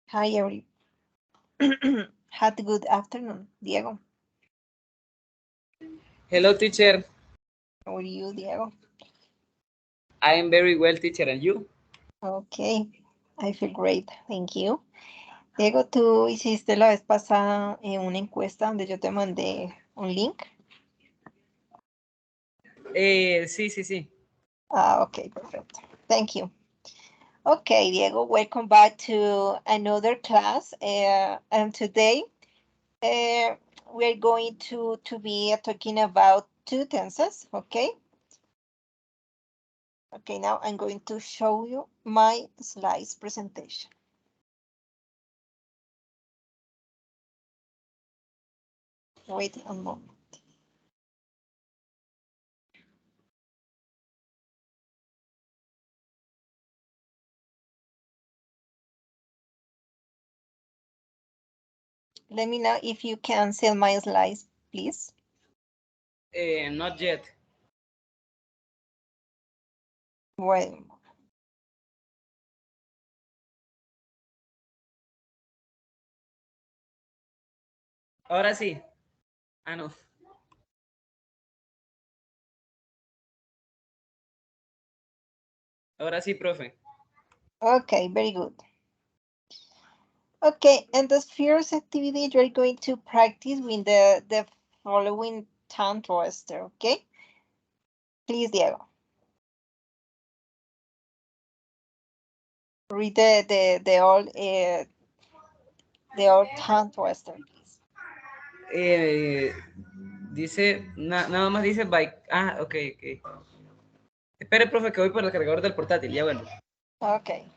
Hi, every. Had a good afternoon, Diego. Hello, teacher. How are you, Diego? I am very well, teacher. And you? Okay, I feel great, thank you. Diego, tú hiciste la vez pasada una encuesta donde yo te mandé un link. Sí, sí, sí. Okay, perfect. Thank you. Okay, Diego, welcome back to another class. And today we're going to be talking about two tenses, okay? Okay, now I'm going to show you my slides presentation. Wait a moment. Let me know if you cancel my slides, please. Not yet. Well, Ahora sí. Ah, no. Ahora sí, profe. okay, very good. Okay, and the first activity you're going to practice with the following tongue twister, okay? Please, Diego. Read the old tongue twister, please. Dice, nada más dice by. Ah, ok, ok. Espere, profe, que voy por el cargador del portátil. Ya bueno. Okay.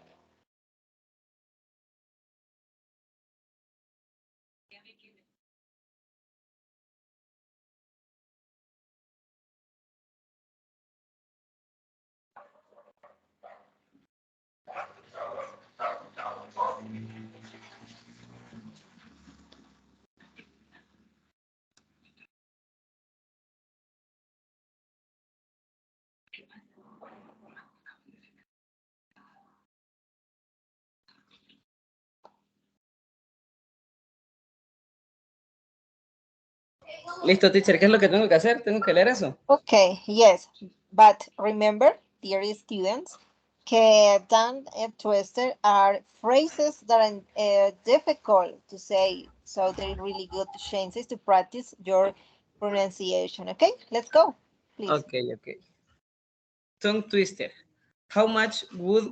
Listo, teacher. ¿Qué es lo que tengo que hacer? ¿Tengo que leer eso? Okay, yes, but remember, dear students, tongue twister are phrases that are difficult to say, so they're really good chances to practice your pronunciation. Okay, let's go, please. Ok, ok. Tongue twister. How much would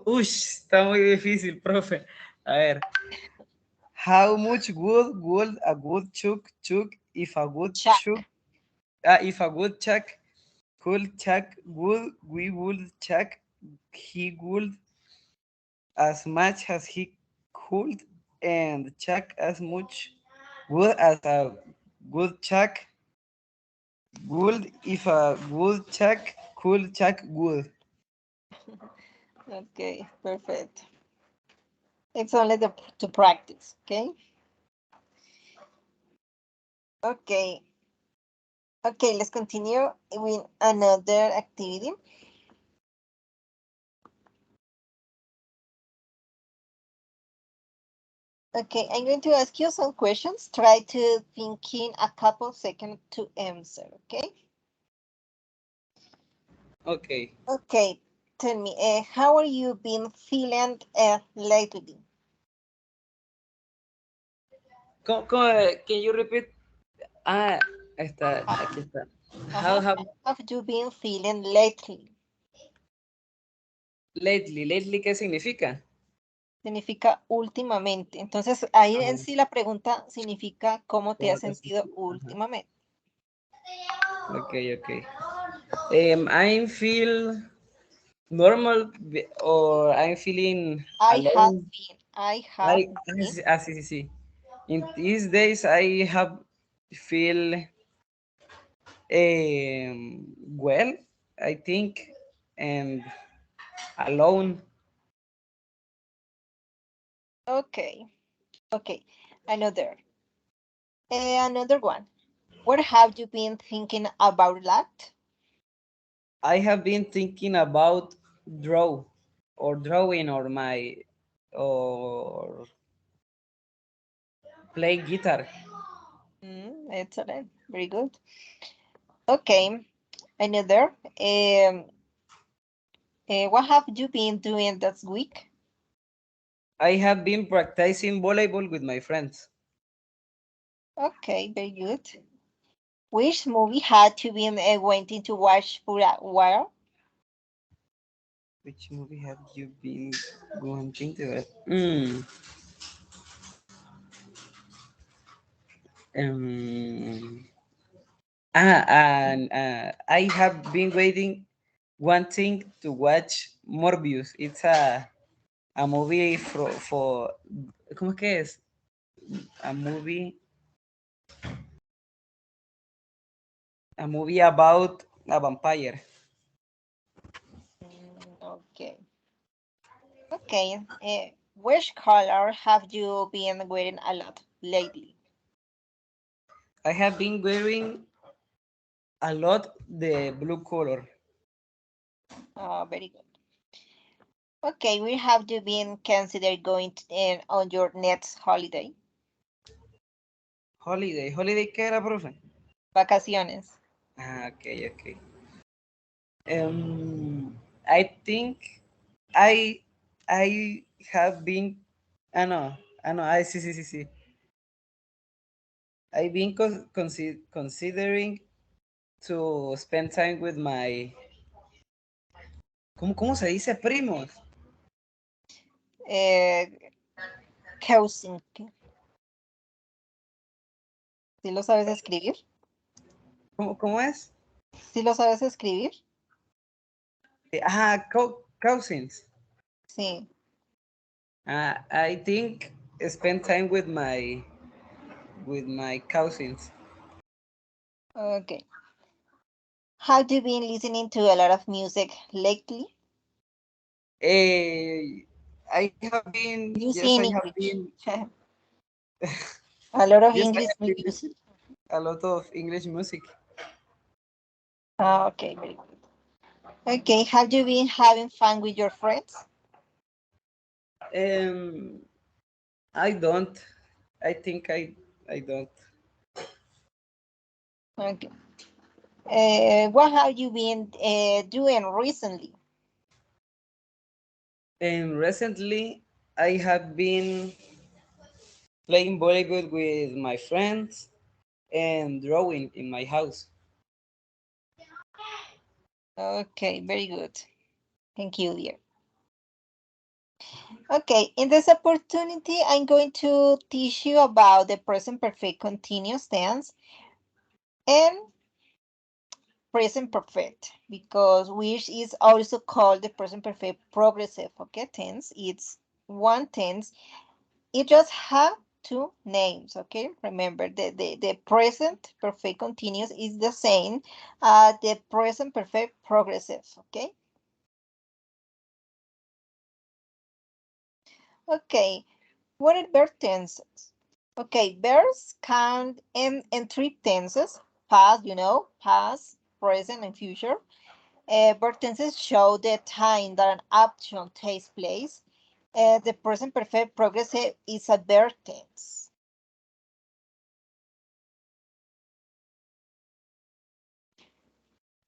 ush, está muy difícil, profe. A ver. How much would a good chuck if a good Chuck. if a good chuck could chuck would we would chuck he would as much as he could and chuck as much wood as a good chuck would if a good chuck could chuck wood. Okay, perfect. It's only to practice, okay? Okay, okay, let's continue with another activity. Okay, I'm going to ask you some questions. Try to think in a couple seconds to answer, okay? Okay. Okay, tell me, how are you been feeling lately? Can you repeat? Ah, aquí está. How How have have you been feeling lately? lately, ¿qué significa? Significa últimamente. Entonces, ahí en Ah, sí la pregunta significa cómo te ¿cómo has te sentido sientes? Ajá. últimamente. Okay, okay. I feel normal or I'm feeling alone. I have been. Sí, sí, sí. In these days, I have feel well, I think, and alone. Okay, okay. Another, another one. What have you been thinking about that? I have been thinking about draw or drawing or play guitar. Excellent. Very good. Okay. Another. What have you been doing this week? I have been practicing volleyball with my friends. Okay, very good. Which movie had you been wanting to watch for a while? Which movie have you been wanting to watch? Um, and I have been wanting to watch Morbius. It's a movie for ¿cómo es que es? A movie about a vampire. Okay. Okay. Which color have you been wearing a lot lately? I have been wearing a lot the blue color. Very good. Okay, where have you been considered going on your next holiday? Holiday. Holiday, ¿qué era, profe? Vacaciones. Okay, okay. I think I I have been. No, no. Sí, sí, sí, sí. I've been considering to spend time with my. ¿Cómo se dice primos? Eh, Cousin. ¿Sí lo sabes escribir? ¿Cómo es? ¿Sí lo sabes escribir? Cousins. Sí. I think spend time with my cousins. Okay. Have you been listening to a lot of music lately? Eh, I have been, Music yes, in I have English. been, A lot of yes, I English have been music. listening a lot of English music. Okay, very good. Okay, have you been having fun with your friends? Um, I don't. I think I don't. Okay. What have you been doing recently? And recently, I have been playing volleyball with my friends and drawing in my house. Okay, very good. Thank you, dear. Okay, in this opportunity, I'm going to teach you about the present perfect continuous tense and present perfect, because which is also called the present perfect progressive, okay, tense. It's one tense. It just have two names, okay? Remember, the present perfect continuous is the same as the present perfect progressive, okay? Okay, what are verb tenses? Okay, verbs can in three tenses: past, past, present, and future. Verb tenses show the time that an action takes place. The present perfect progressive is a verb tense.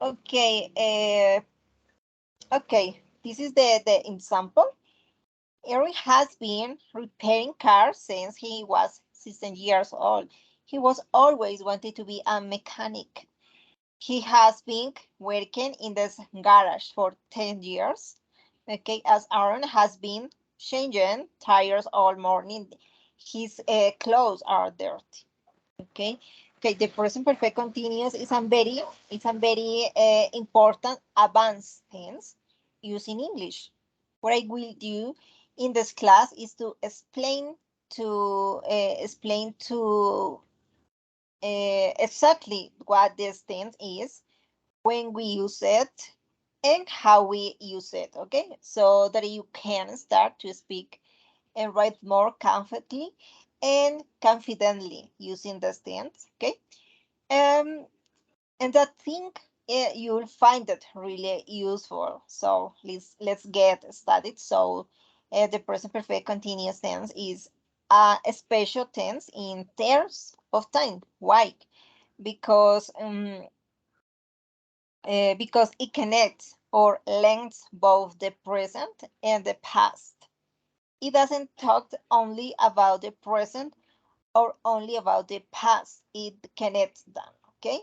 Okay, okay, this is the example. Eric has been repairing cars since he was 16 years old. He was always wanted to be a mechanic. He has been working in this garage for 10 years. Okay, as Aaron has been changing tires all morning, his clothes are dirty. Okay, okay. The present perfect continuous is a very important advanced tense used in English. What I will do in this class is to explain to exactly what this tense is, when we use it, and how we use it, okay? So that you can start to speak and write more confidently using the tense, okay? Um, and that thing you'll find it really useful. So let's get started. So the present perfect continuous tense is a special tense in terms of time. Why? Because because it connects or links both the present and the past. It doesn't talk only about the present or only about the past. It connects them. Okay.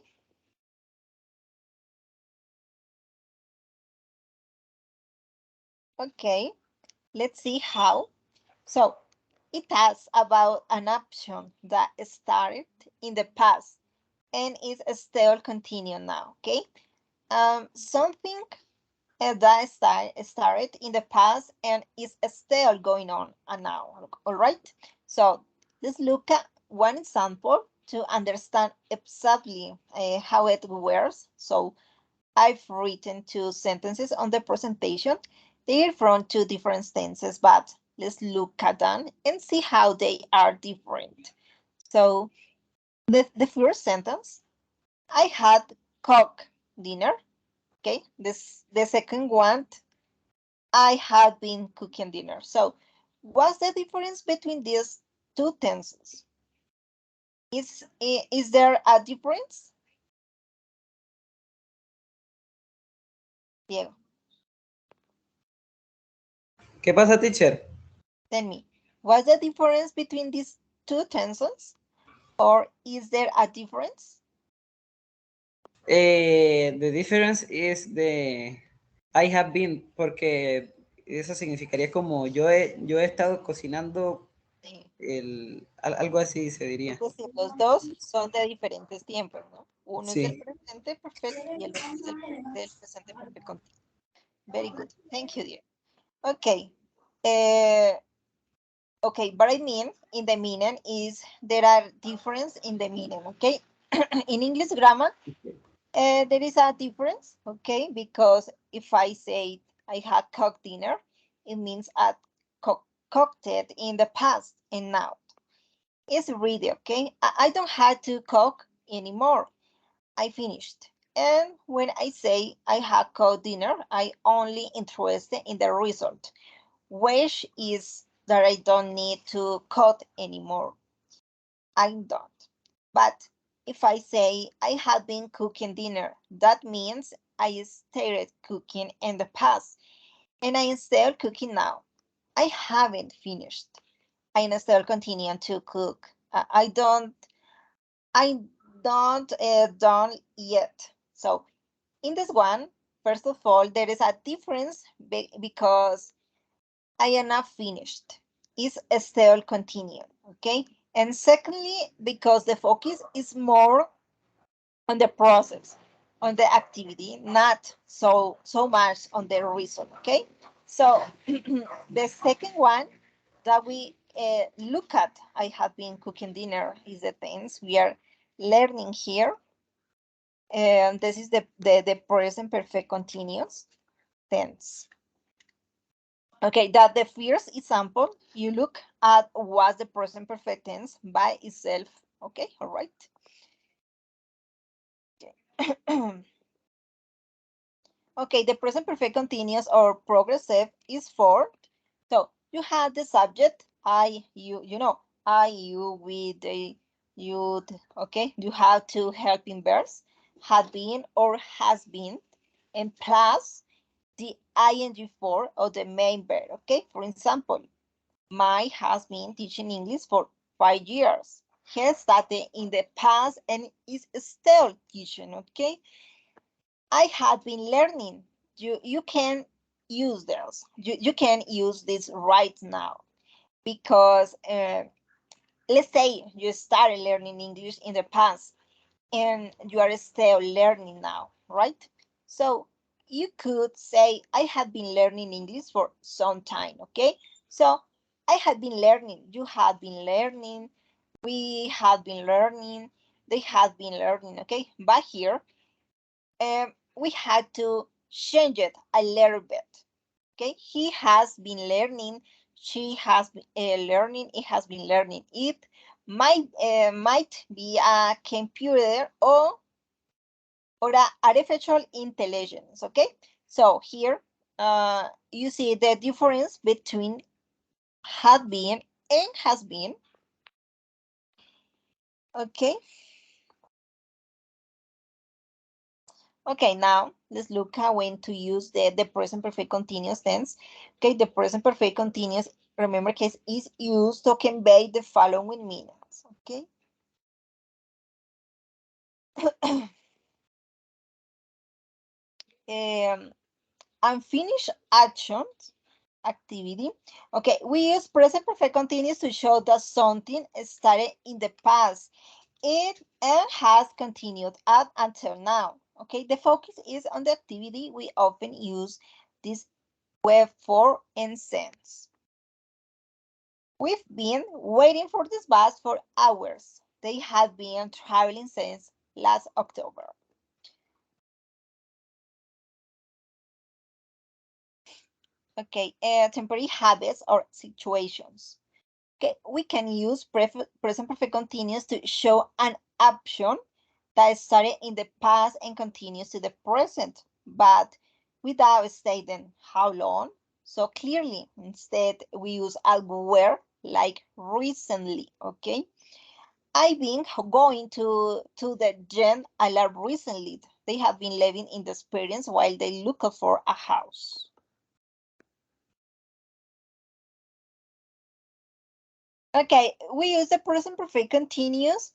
Okay. Let's see how. So it asks about an action that started in the past and is still continuing now. Okay. Something that started in the past and is still going on now. All right. So let's look at one example to understand exactly how it works. So I've written two sentences on the presentation. They're from two different tenses, but let's look at them and see how they are different. So the first sentence, I had cooked dinner. Okay, the second one, I had been cooking dinner. So what's the difference between these two tenses? Is there a difference? Diego, ¿Qué pasa, teacher? tell me, what's the difference between these two tenses? Or is there a difference? The difference is the I have been, porque eso significaría como yo he estado cocinando Sí. algo así se Es diría. decir, los dos son de diferentes tiempos, ¿no? Uno es del Sí. presente perfecto y el otro es del presente perfecto continuo. Very good. Thank you, dear. Okay. Uh, okay, but I mean in the meaning is there are difference in the meaning, okay? In English grammar, there is a difference, okay? Because if I say I had cooked dinner, it means I cooked it in the past and now. It's ready, okay? I don't have to cook anymore. I finished. And when I say I have cooked dinner, I only interested in the result, which is that I don't need to cook anymore. I don't. But if I say I have been cooking dinner, that means I started cooking in the past and I am still cooking now. I haven't finished. I am still continuing to cook. I don't done yet. So in this one, first of all, there is a difference because I am not finished. It's still continuing, okay? And secondly, because the focus is more on the process, on the activity, not so much on the result, okay? So the second one that we look at, I have been cooking dinner, is the things we are learning here. And this is the present perfect continuous tense. Okay, that the first example, you look at what's the present perfect tense by itself. Okay, all right. Okay. Okay, the present perfect continuous or progressive is for, so you have the subject, I, I, you, we, they, you, okay? You have two helping verbs, had been or has been, and plus the ing form of the main verb, okay? For example, my has been teaching English for 5 years. He started in the past and is still teaching, okay? I have been learning. You can use this. You can use this right now because let's say you started learning English in the past and you are still learning now, right? So you could say, I have been learning English for some time, okay? So I have been learning, you have been learning, we have been learning, they have been learning, okay? But here, we had to change it a little bit, okay? He has been learning, she has been learning, it has been learning. It might be a computer or or artificial intelligence. Okay, so here you see the difference between had been and has been. Okay. Okay, now let's look at when to use the present perfect continuous tense. Okay, the present perfect continuous, remember, case is used to convey the following meanings. Okay. um, Unfinished actions, activity. Okay, we use present perfect continuous to show that something started in the past. It has continued up until now. Okay, the focus is on the activity. We often use this web for instance. We've been waiting for this bus for hours. They have been traveling since last October. Okay, temporary habits or situations. Okay, we can use present perfect continuous to show an action that started in the past and continues to the present, but without stating how long. So clearly, instead, we use algo where, like recently, okay? I've been going to the gym a lot recently. They have been living in the experience while they look for a house. Okay, we use the present perfect continuous.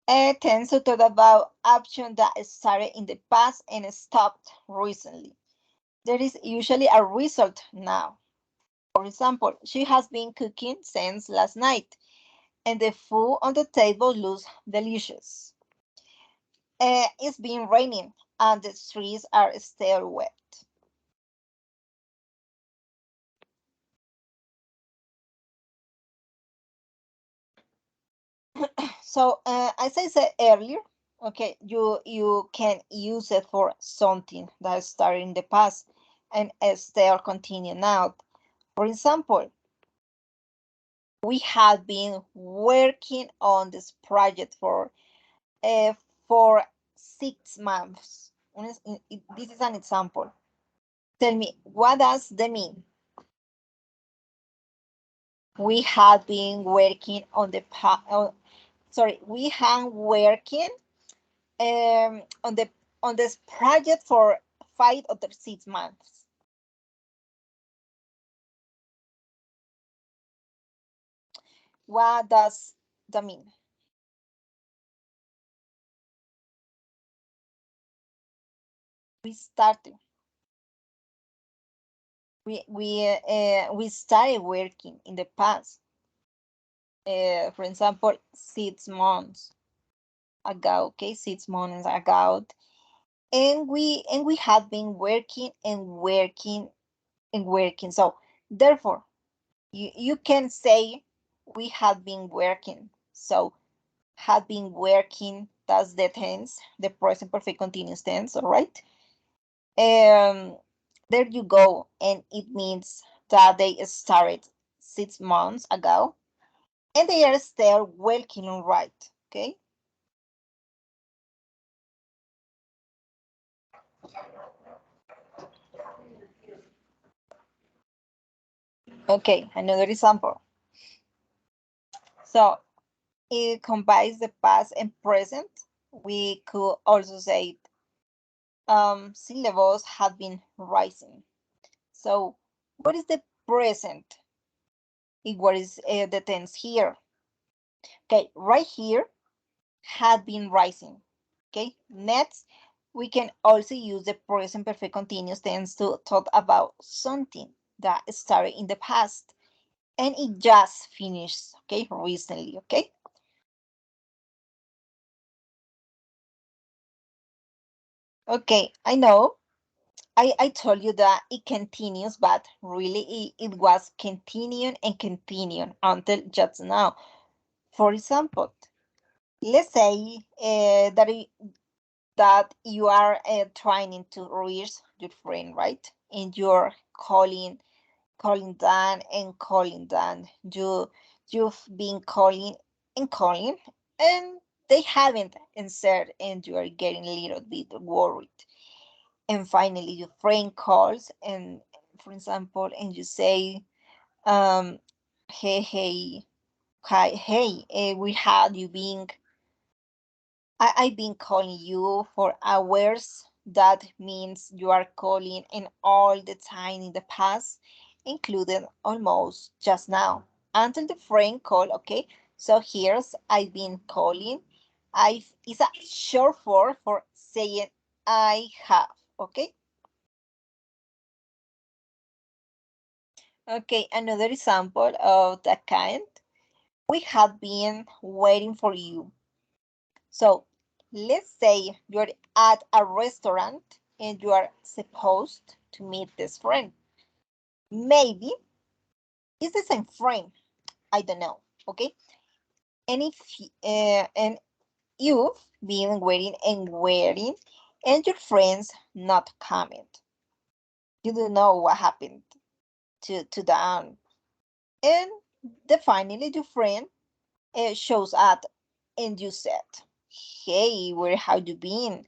It tends to talk about action that started in the past and stopped recently. There is usually a result now. For example, she has been cooking since last night, and the food on the table looks delicious. It's been raining, and the streets are still wet. So, as I said earlier, okay, you can use it for something that started in the past and still continue now. For example, we have been working on this project for 6 months. This is an example. Tell me, what does that mean? We have been working on sorry, we have working on this project for 5 or 6 months. What does that mean? We started. We started working in the past. For example, 6 months ago. Okay, 6 months ago, and we have been working and working and working. So therefore, you can say we have been working. So have been working, that's the tense, the present perfect continuous tense, all right? Um, there you go, and it means that they started 6 months ago, and they are still working on right, okay? Okay, another example. So it combines the past and present. We could also say sea levels have been rising. So what is the present? What is the tense here? Okay, right here, had been rising. Okay, next, we can also use the present perfect continuous tense to talk about something that started in the past and it just finished, okay, recently, okay? Okay, I know I told you that it continues, but really it was continuing and continuing until just now. For example, let's say that you are trying to reach your friend, right? And you're calling down and calling down. You've been calling and calling, and they haven't answered and you are getting a little bit worried. And finally, your friend calls and, for example, and you say, um, hey, hey, hi, hey, we had you being, I've been calling you for hours. That means you are calling and all the time in the past, including almost just now. Until the friend call, okay? So here's I've been calling. I is a short form for saying I have, okay? Okay, another example of that kind. We have been waiting for you. So let's say you're at a restaurant and you are supposed to meet this friend. Maybe it's the same friend. I don't know. Okay. And if and you've been waiting and waiting, and your friends not coming, you don't know what happened to them. And the finally your friend shows up, and you said, "Hey, where have you been?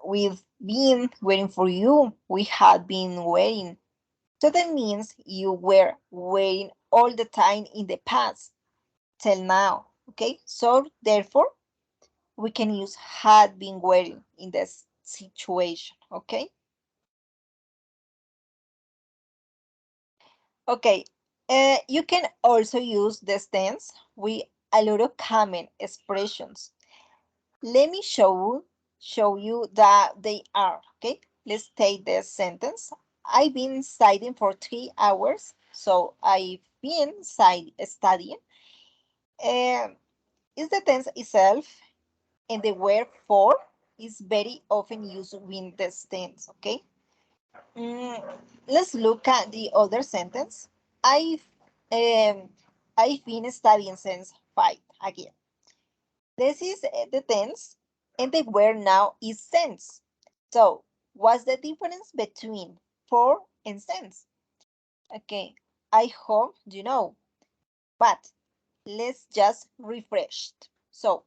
We've been waiting for you. We had been waiting." So that means you were waiting all the time in the past till now. Okay. So therefore, we can use had been waiting in this situation. Okay. Okay. You can also use this tense with a lot of common expressions. Let me show you that they are. Okay, let's take this sentence. I've been studying for 3 hours, so I've been studying. Is the tense itself, and the verb for is very often used with this tense. Okay, let's look at the other sentence. Um, I've been studying since 5 again. This is the tense, and the word now is since. So, what's the difference between for and since? Okay, I hope you know, but let's just refresh. So,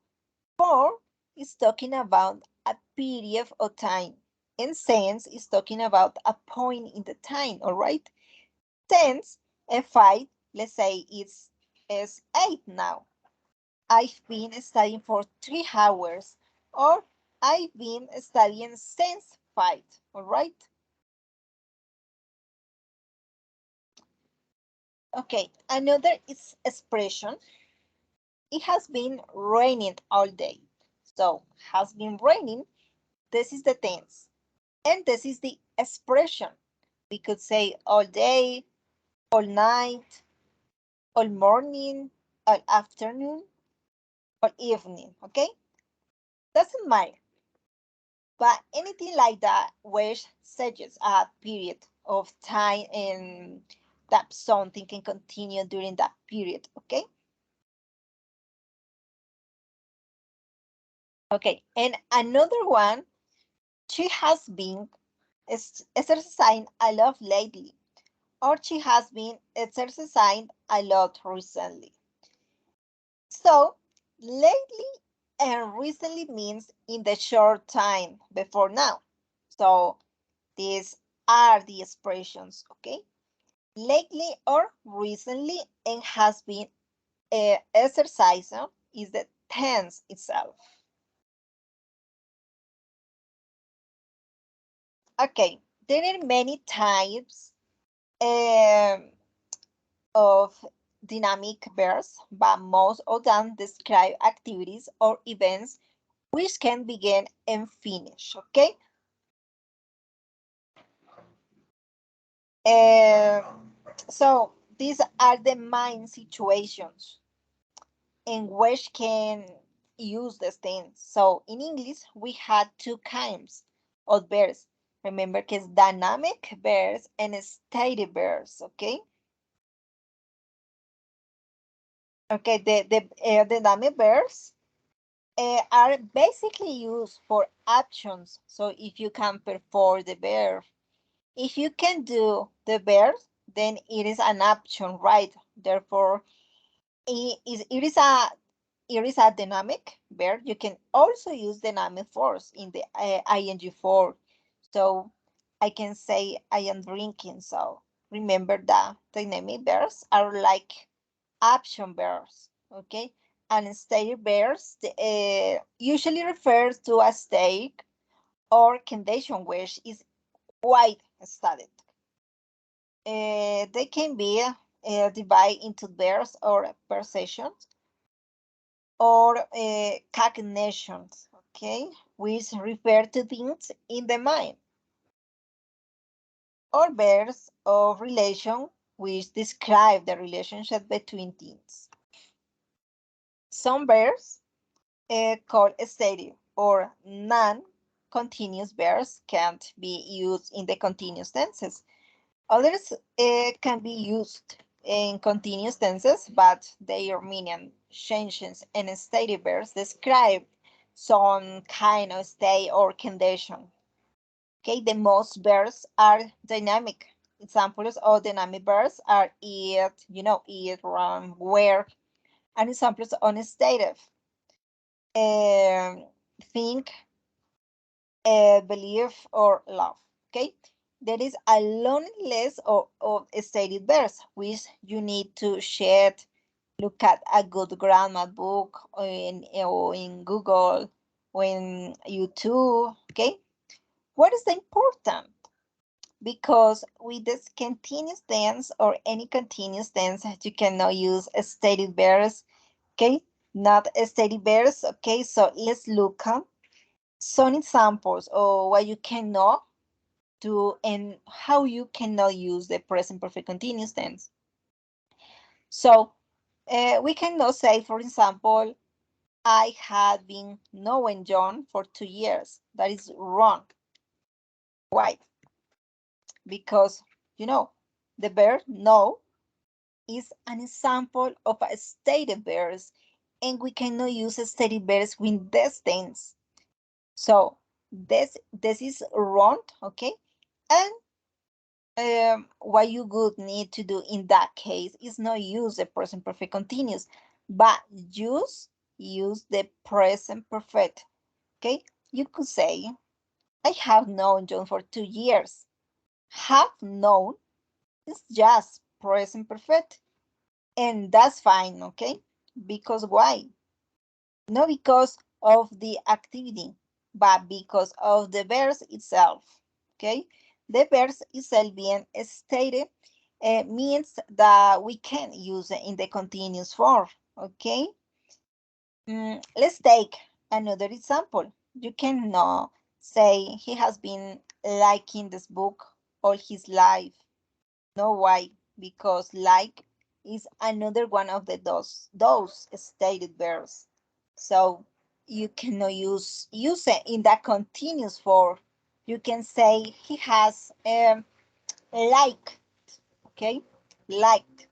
for is talking about a period of time, and since is talking about a point in the time, all right? Since and 5, let's say is 8 now. I've been studying for 3 hours, or I've been studying since 5. All right. Okay. Another is expression. It has been raining all day. So has been raining. This is the tense, and this is the expression. We could say all day, all night, all morning, all afternoon, all evening. Okay. Doesn't matter. But anything like that which suggests a period of time and that something can continue during that period, okay? Okay, and another one, she has been exercising a lot lately, or she has been exercising a lot recently. So, lately and recently means in the short time before now. So, these are the expressions, okay? Lately or recently and has been exercising is the tense itself. Okay, there are many types um, of dynamic verbs, but most of them describe activities or events which can begin and finish. Okay, so these are the main situations in which can use these things. So in English, we had two kinds of verbs. Remember, que es dynamic verbs and static verbs, okay? Okay, the dynamic verbs are basically used for actions. So if you can perform the verb, if you can do the verb, then it is an action, right? Therefore, it is a it is a dynamic verb. You can also use dynamic force in the ing form. So I can say I am drinking. So remember that dynamic verbs are like action verbs, okay? And static verbs usually refers to a state or condition which is quite static. They can be divided into verbs or perceptions or cognitions, okay, which refer to things in the mind, or verbs of relation, which describe the relationship between things. Some verbs called stative or non-continuous verbs can't be used in the continuous tenses. Others can be used in continuous tenses, but their meaning changes, and stative verbs describe some kind of state or condition. Okay, the most verbs are dynamic. Examples of dynamic verbs are eat, eat, run, wear, and examples of stative. Um, think, believe, or love. Okay, there is a long list of stated verbs which you need to share. Look at a good grammar book or in Google or in YouTube. Okay, what is important? Because with this continuous tense or any continuous tense, you cannot use stated verbs. Okay, not stated verbs. Okay, so let's look at some examples of what you cannot do and how you cannot use the present perfect continuous tense. So we cannot say, for example, I had been knowing John for 2 years. That is wrong. Why? Because, the verb know is an example of a stated verb, and we cannot use stated verbs with this tense. So this is wrong, okay? And what you would need to do in that case is not use the present perfect continuous, but use the present perfect. Okay, you could say, I have known John for 2 years. Have known is just present perfect, and that's fine. Okay, because why? Not because of the activity, but because of the verse itself. Okay, the verse itself being stated means that we can use it in the continuous form. Okay, let's take another example. You cannot say he has been liking this book all his life. No, why? Because like is another one of those stated verbs. So you cannot use it in that continuous form. You can say he has liked, okay, liked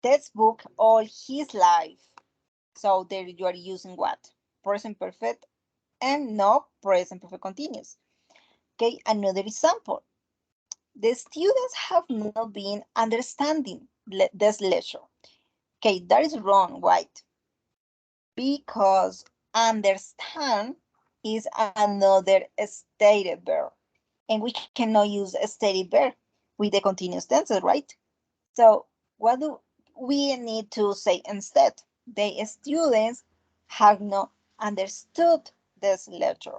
this book all his life. So there you are using what? Present perfect and not present perfect continuous. Okay, another example. The students have not been understanding this lecture. Okay, that is wrong, right? Because understand is another stated verb, and we cannot use a stated verb with the continuous tenses, right? So what do we need to say instead? The students have not understood this lecture.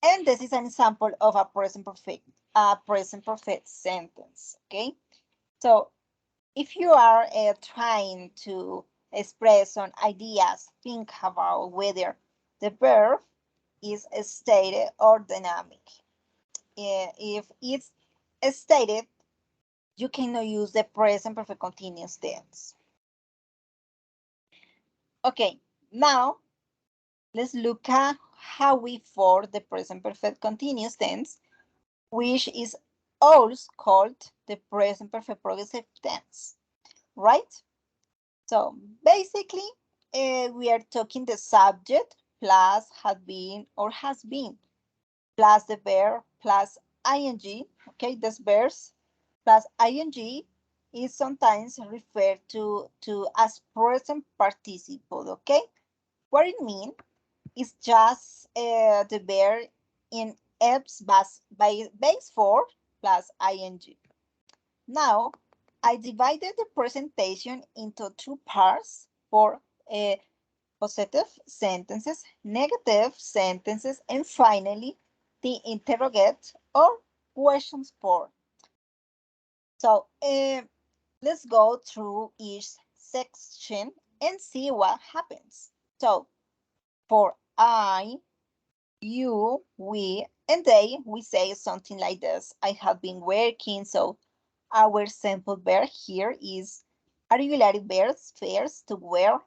And this is an example of a present perfect sentence, okay? So if you are trying to express some ideas, think about whether the verb is stated or dynamic. If it's stated, you cannot use the present perfect continuous tense. Okay, now let's look at how we form the present perfect continuous tense, which is also called the present perfect progressive tense, right? So basically, we are talking the subject plus had been or has been plus the verb plus ing. Okay, this verb plus ing is sometimes referred to as present participle, okay? What it means is just the verb in EBS base 4 plus ing. Now, I divided the presentation into two parts for positive sentences, negative sentences, and finally, the interrogate or questions part. So let's go through each section and see what happens. So for I, you, we, and they, we say something like this. I have been working. So our simple verb here is auxiliary verbs first to wear.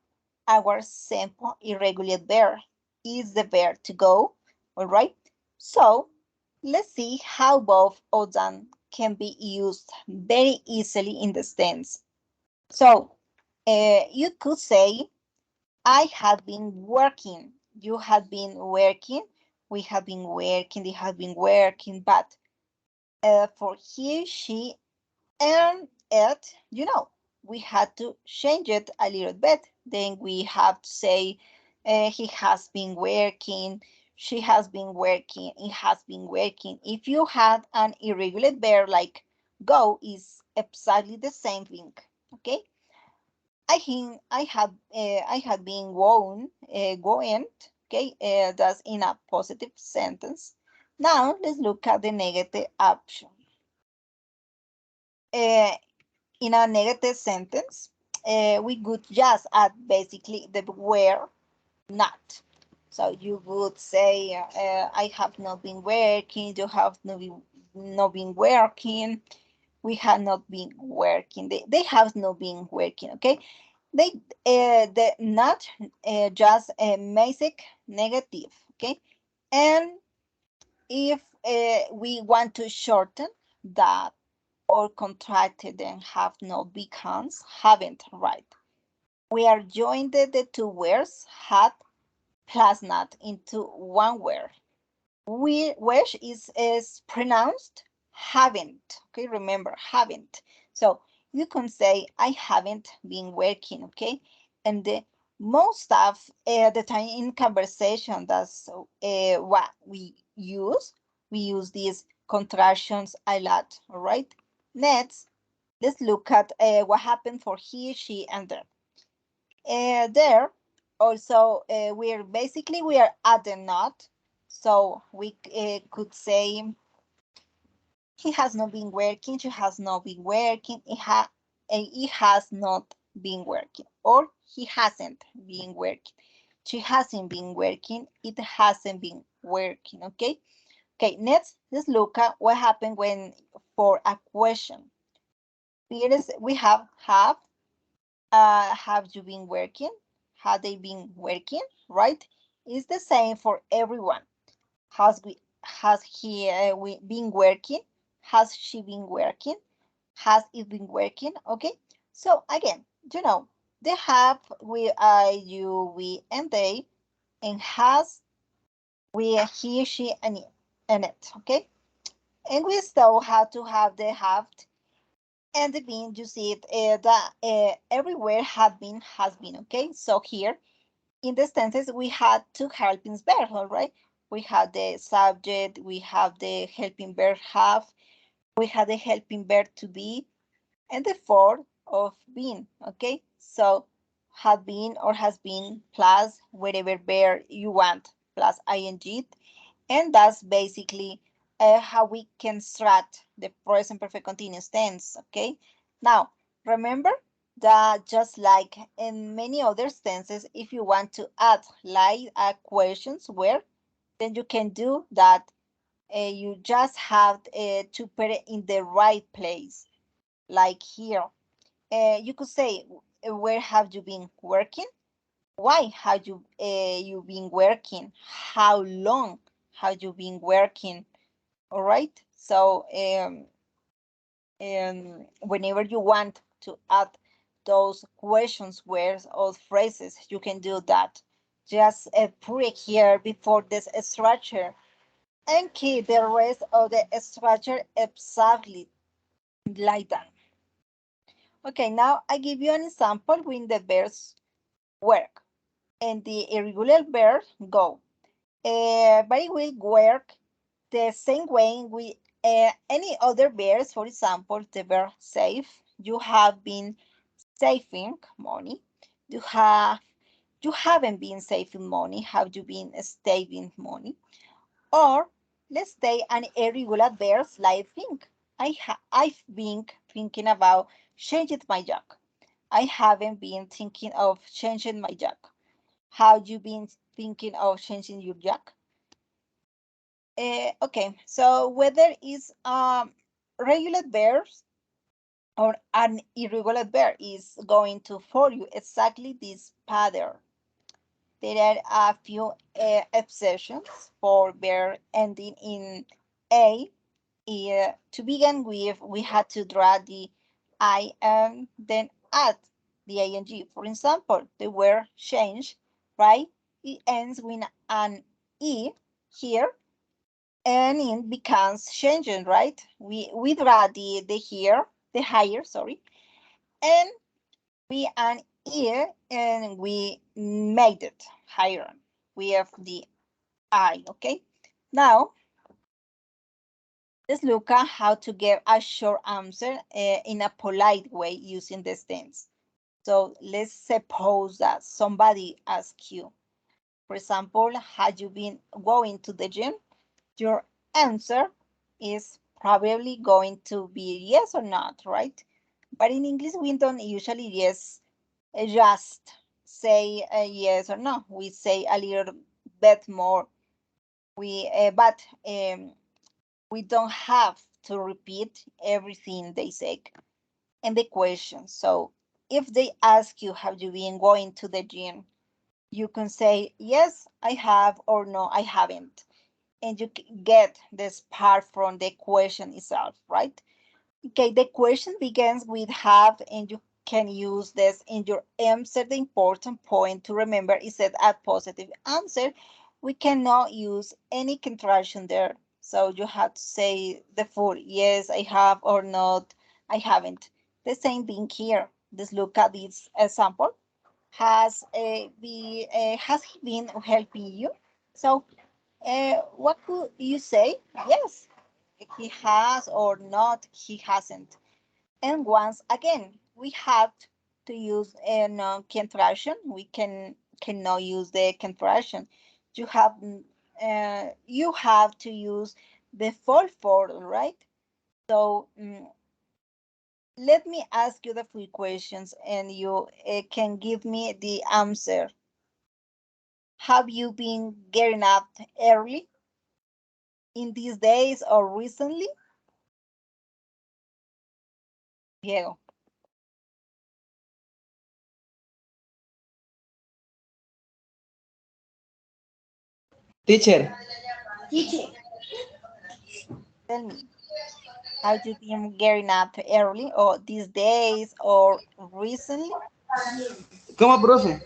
Our simple irregular verb is the verb to go. All right. So let's see how both of them can be used very easily in the tense. So you could say, I have been working. You have been working. We have been working. They have been working. But for he, she, and it, we had to change it a little bit. Then we have to say, he has been working. She has been working. It has been working. If you had an irregular verb like go, is exactly the same thing. Okay. I think I had been going. Okay, that's in a positive sentence. Now let's look at the negative option. Uh, in a negative sentence, we could just add basically the were not. So you would say, I have not been working. You have not been working. We have not been working. They have not been working. Okay. The not just a basic negative, okay? And if we want to shorten that or contracted and have no becomes haven't, right? We are joined the two words had plus not into one word. Which is pronounced haven't. Okay, remember haven't. So you can say I haven't been working. Okay, and most of the time in conversation, that's what we use. We use these contractions a lot. All right. Next, let's look at what happened for he, she, and them. There also we are adding not, so we could say he has not been working, she has not been working, it has not been working, or he hasn't been working, she hasn't been working, it hasn't been working. Okay, next let's look at what happened when for a question. Here is we have you been working? Have they been working? Right? It's the same for everyone. Has he been working? Has she been working? Has it been working? Okay. So again, they have we you we and they, and has we he she and it. Okay. And we still have to have the have and the being. You see it that everywhere have been has been. Okay. So here in the sentences, we had two helping verbs, all right? We had the subject, we have the helping verb have, we had the helping verb to be, and the form of being, okay? So had been or has been plus whatever verb you want, plus ing, and that's basically how we construct the present perfect continuous tense, okay? Now, remember that just like in many other tenses, if you want to add like questions where, then you can do that. You just have to put it in the right place, like here. You could say, where have you been working? Why have you been working? How long have you been working? All right. So whenever you want to add those questions, words, or phrases, you can do that. Just put it here before this structure and keep the rest of the structure exactly like that. Okay, now I give you an example when the verbs work and the irregular verb go. But will work the same way with any other verbs. For example, the verb save. You have been saving money. You have you haven't been saving money. Have you been saving money? Or let's say an irregular verb like think. I've been thinking about changing my job. I haven't been thinking of changing my job. Have you been thinking of changing your job? Okay, so whether it's regular verbs or an irregular verb is going to follow exactly this pattern. There are a few exceptions for verb ending in a. To begin with, we had to draw the I and then add the ing. For example, the word change, right? It ends with an e here and it becomes changing, right? We draw the here, the higher, sorry, and we an ear and we made it higher. We have the I, okay? Now let's look at how to get a short answer in a polite way using this tense. So let's suppose that somebody asks you, for example, have you been going to the gym? Your answer is probably going to be yes or not, right? But in English, we don't usually just say yes or no. We say a little bit more. But we don't have to repeat everything they say in the question. So if they ask you, have you been going to the gym? You can say, yes, I have, or no, I haven't. And you get this part from the question itself, right? Okay, the question begins with have, and you can use this in your answer. The important point to remember is that a positive answer, we cannot use any contraction there. So you have to say the full, yes, I have, or not, I haven't. The same thing here. Let's look at this example. Has he been helping you? So what could you say? Yes, he has, or not, he hasn't. And once again, we have to use a contraction. We cannot use the contraction. You have to use the full form, right? So let me ask you the few questions, and you can give me the answer. Have you been getting up early in these days or recently? Diego, Teacher, tell me, have you been getting up early or these days or recently? ¿cómo, profe?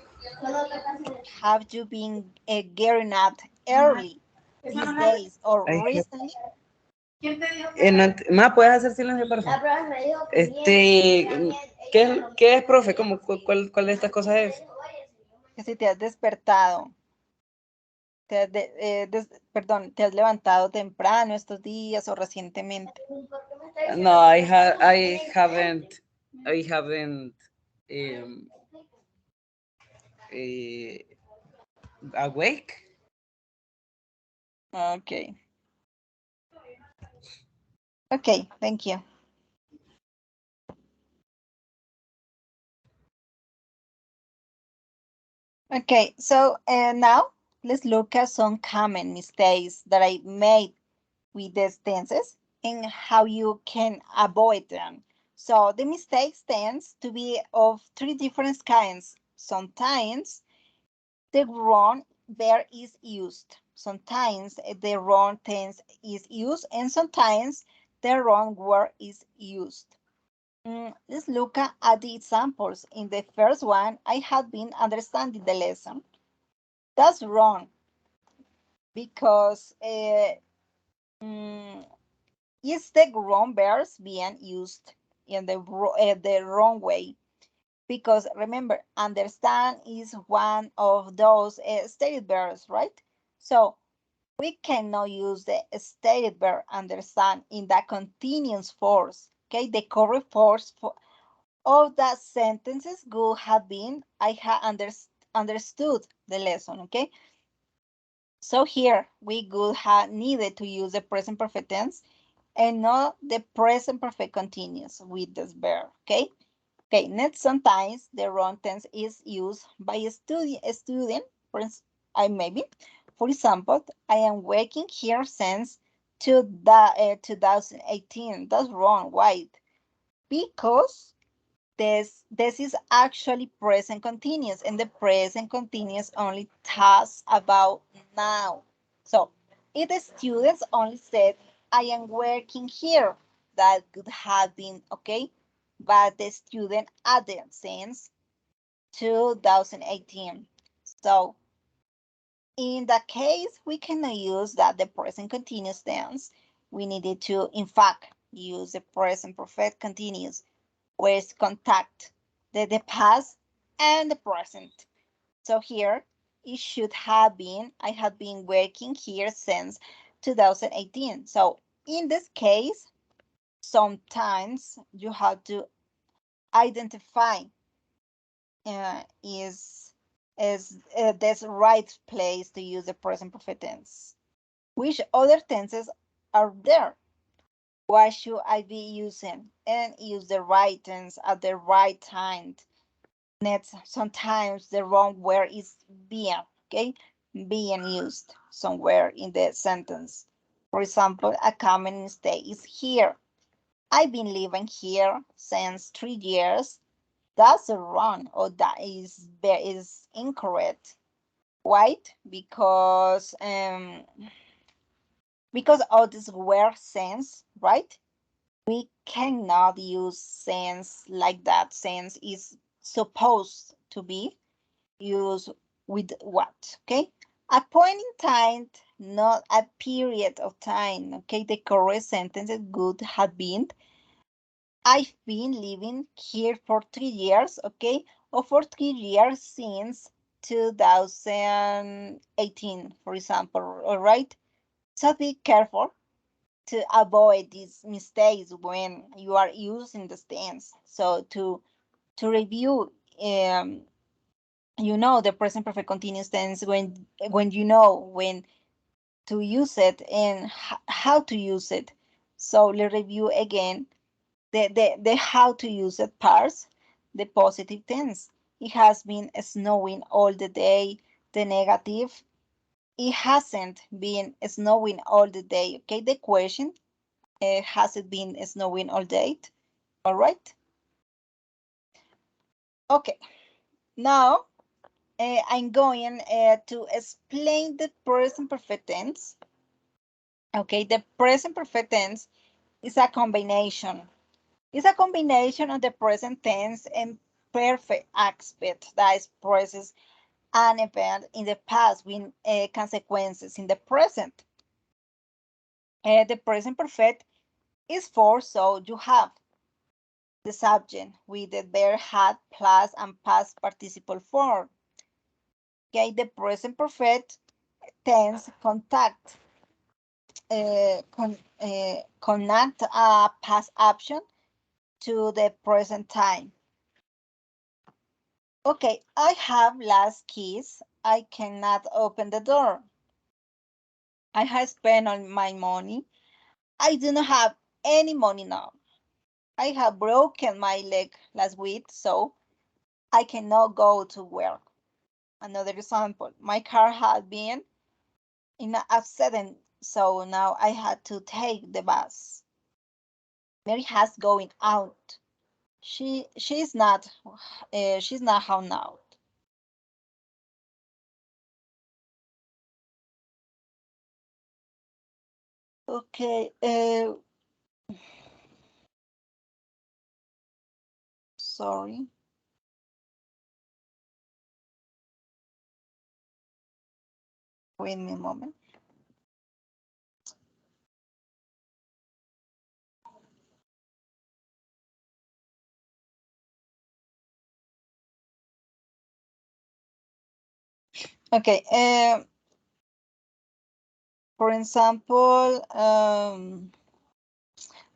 Have you been getting up early these days or Ay, recently? ¿Más puedes hacer silencio, por favor? ¿Qué es, profe? ¿Cuál de estas cosas es? Que si te has despertado, perdón, te has levantado temprano estos días o recientemente. No, I haven't um, eh, awake. Okay. Okay, thank you. Okay, so now let's look at some common mistakes that I made with these tenses and how you can avoid them. So the mistakes tends to be of three different kinds. Sometimes the wrong verb is used. Sometimes the wrong tense is used, and sometimes the wrong word is used. Let's look at the examples. In the first one, I had been understanding the lesson. That's wrong because is the wrong verbs being used. in the wrong way. Because remember, understand is one of those stated verbs, right? So we cannot use the stated verb understand in the continuous force. Okay, the correct force for of that sentences would have been I have understood the lesson. Okay, so here we would have needed to use the present perfect tense and not the present perfect continuous with this verb. Okay. Okay, next, sometimes the wrong tense is used by a student, I maybe. For example, I am working here since 2018. That's wrong. Why? Because this is actually present continuous, and the present continuous only talks about now. So if the students only said, I am working here, that could have been okay, but the student added since 2018. So in that case, we cannot use that the present continuous tense. We needed to, in fact, use the present perfect continuous with contact the past and the present. So here it should have been, I have been working here since 2018. So in this case, sometimes you have to identify is this right place to use the present perfect tense. Which other tenses are there? What should I be using? And use the right tense at the right time. Next, sometimes the wrong word is being, okay? Being used somewhere in the sentence. For example, a common mistake is here. I've been living here since 3 years. That's wrong, or that is incorrect. Why? Because of this word sense, right? We cannot use sense like that. Sense is supposed to be used with what, okay? A point in time, not a period of time, okay? The correct sentence would have been, I've been living here for 3 years, okay? Or for 3 years since 2018, for example, all right? So be careful to avoid these mistakes when you are using the tense. So to review, the present perfect continuous tense when you know when to use it and how to use it. So let's review again the how to use it parts. The positive tense. It has been snowing all the day. The negative. It hasn't been snowing all the day. Okay, the question, has it been snowing all day? All right. Okay, now I'm going to explain the present perfect tense. Okay, the present perfect tense is a combination. It's a combination of the present tense and perfect aspect that expresses an event in the past with consequences in the present. The present perfect is for, so you have the subject with the verb had plus and past participle form. Okay, the present perfect tense connect a past action to the present time. Okay, I have last keys. I cannot open the door. I have spent all my money. I do not have any money now. I have broken my leg last week, so I cannot go to work. Another example, my car had been in an accident, so now I had to take the bus. Mary has going out. She's not home now. Okay, sorry. Wait me a moment. Okay. For example,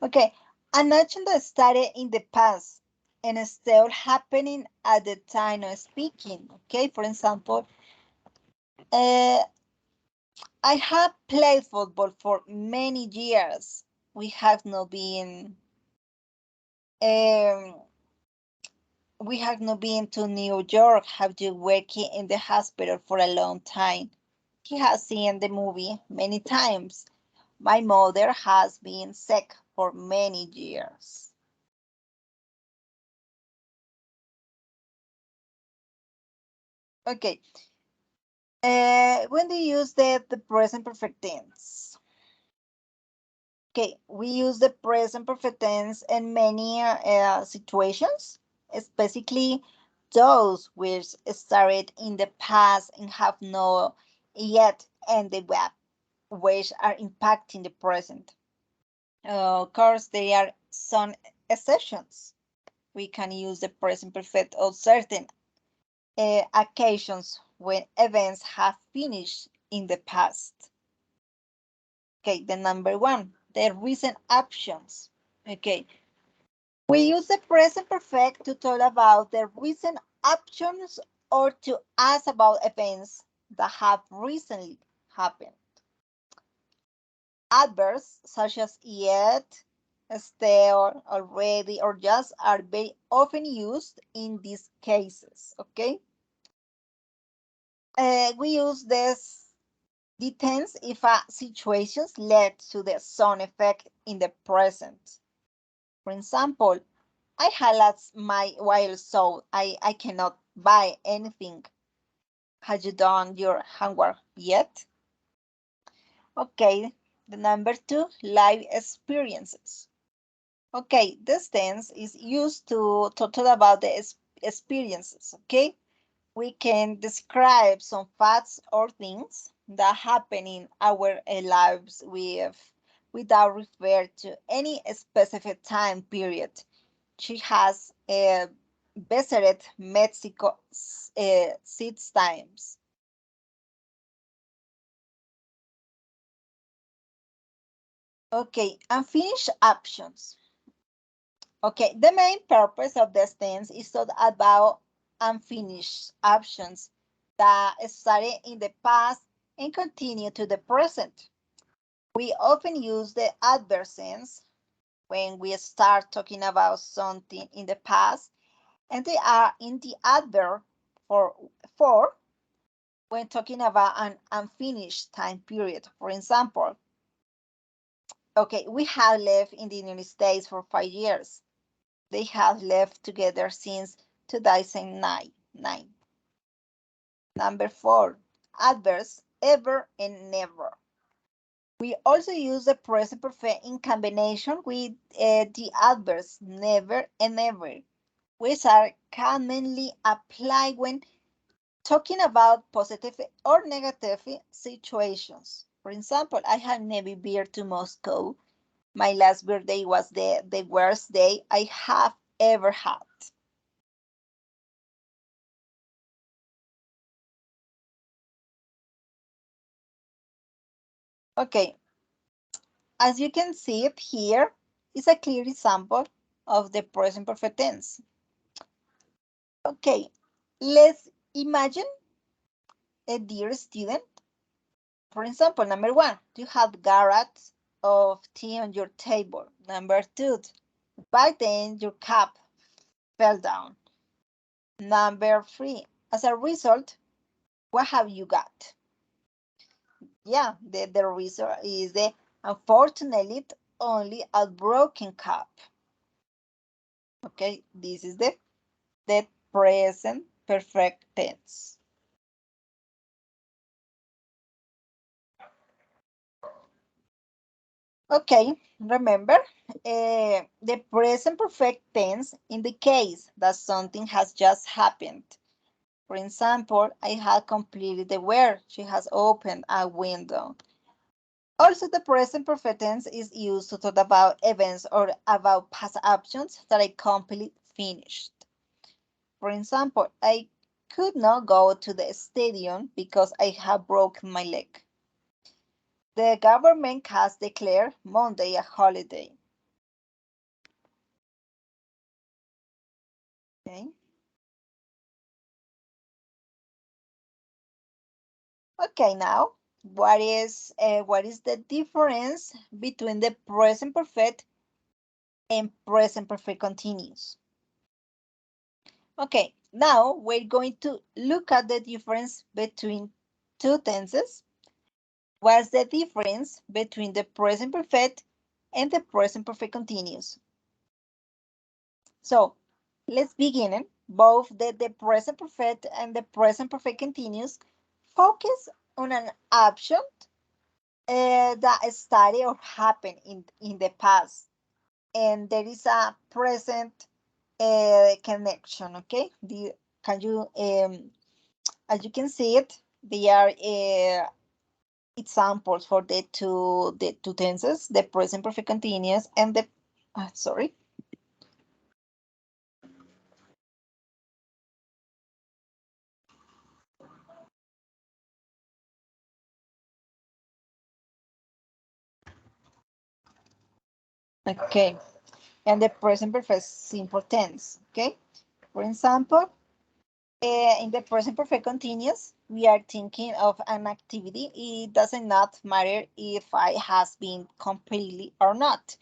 okay, an action that started in the past and is still happening at the time of speaking. Okay, for example, uh, I have played football for many years. We have not been um, we have not been to New York. Have you working in the hospital for a long time? He has seen the movie many times. My mother has been sick for many years. Okay. When do you use the present perfect tense? Okay, we use the present perfect tense in many situations, especially those which started in the past and have not yet ended web, which are impacting the present. Of course, there are some exceptions. We can use the present perfect on certain occasions when events have finished in the past. Okay, the number one, the recent options. Okay, we use the present perfect to talk about the recent options or to ask about events that have recently happened. Adverbs such as yet, still, already, or just are very often used in these cases. Okay, we use this depends if a situation led to the sound effect in the present. For example, I had lost my while so I cannot buy anything. Have you done your homework yet? Okay, the number two, live experiences. Okay, this tense is used to talk about the experiences, okay? We can describe some facts or things that happen in our lives without refer to any specific time period. She has visited Mexico 6 times. Okay, unfinished options. Okay, the main purpose of this tense is to about unfinished options that started in the past and continue to the present. We often use the adverb tense when we start talking about something in the past, and they are in the adverb for when talking about an unfinished time period. For example, okay, we have lived in the United States for 5 years. They have lived together since 2009. Number four, adverbs ever and never. We also use the present perfect in combination with the adverbs never and ever, which are commonly applied when talking about positive or negative situations. For example, I have never been to Moscow. My last birthday was the worst day I have ever had. Okay, as you can see it here is a clear example of the present perfect tense. Okay, let's imagine a dear student. For example, number one, you have garrets of tea on your table. Number two, back then your cup fell down. Number three, as a result, what have you got? Yeah, the result is the unfortunately only a broken cup. Okay, this is the present perfect tense. Okay, remember the present perfect tense indicates that something has just happened. For example, I have completed the work. She has opened a window. Also, the present perfect tense is used to talk about events or about past actions that I completely finished. For example, could not go to the stadium because I have broken my leg. The government has declared Monday a holiday. Okay. Okay, now what is the difference between the present perfect and present perfect continuous? Okay, now we're going to look at the difference between two tenses. What's the difference between the present perfect and the present perfect continuous? So let's begin. Both the present perfect and the present perfect continuous focus on an action that started or happened in the past, and there is a present connection. Okay, can you as you can see it, they are examples for the two tenses, the present perfect continuous and the sorry. Okay, and the present perfect simple tense. Okay, for example, in the present perfect continuous, we are thinking of an activity. It does not matter if I has been completely or not.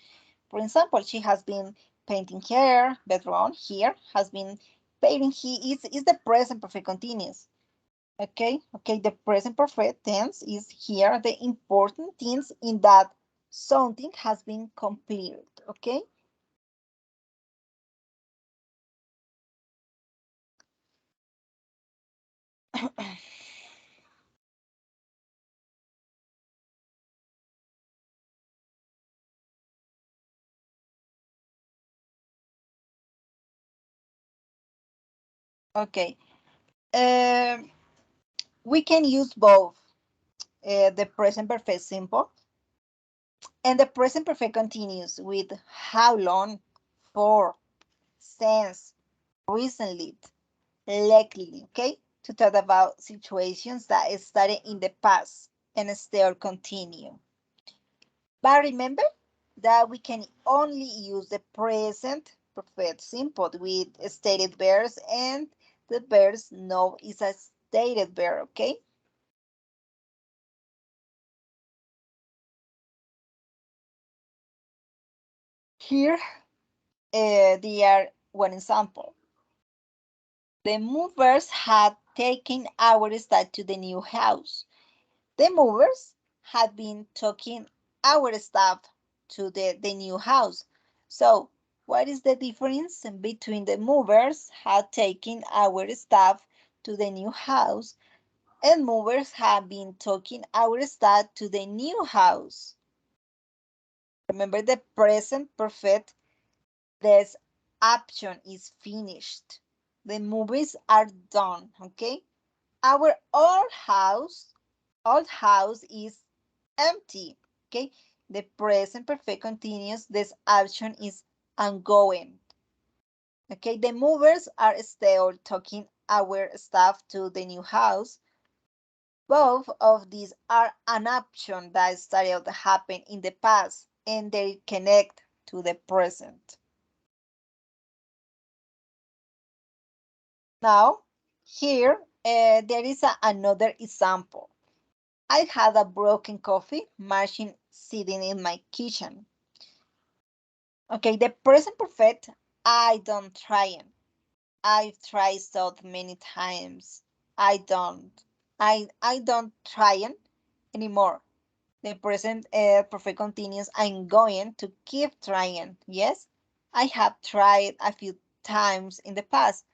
For example, she has been painting her bedroom. Here has been painting. He is the present perfect continuous. Okay. The present perfect tense is here the important things in that something has been completed. Okay. Okay. Um, we can use both the present perfect simple and the present perfect continuous with how long, for, since, recently, likely, okay? To talk about situations that started in the past and still continue. But remember that we can only use the present perfect simple with stated verbs, and the verbs no is a stated verb, okay? Here, they are one example. The movers had taken our stuff to the new house. The movers had been taking our stuff to the new house. So, what is the difference between the movers had taken our stuff to the new house and movers have been taking our stuff to the new house? Remember the present perfect. This action is finished. The movies are done, okay? Our old house is empty, okay? The present perfect continuous, this action is ongoing, okay? The movers are still taking our stuff to the new house. Both of these are an action that started to happen in the past and they connect to the present. Now, here, there is another example. I had a broken coffee machine sitting in my kitchen. Okay, the present perfect, I don't try it. I've tried so many times. I don't. I don't try it anymore. The present perfect continuous. I'm going to keep trying. Yes, I have tried a few times in the past,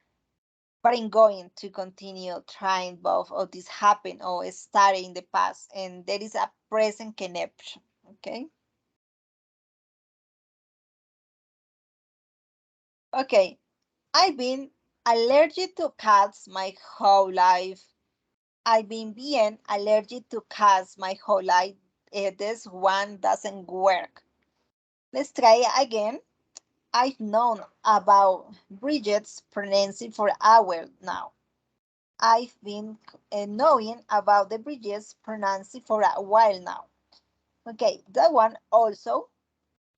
but I'm going to continue trying. Both of these happen or started in the past, and there is a present connection. Okay. Okay. I've been allergic to cats my whole life. I've been being allergic to cats my whole life. This one doesn't work. Let's try again. I've known about Bridget's pregnancy for hours now. I've been knowing about the bridges pronounced for a while now. Okay, that one also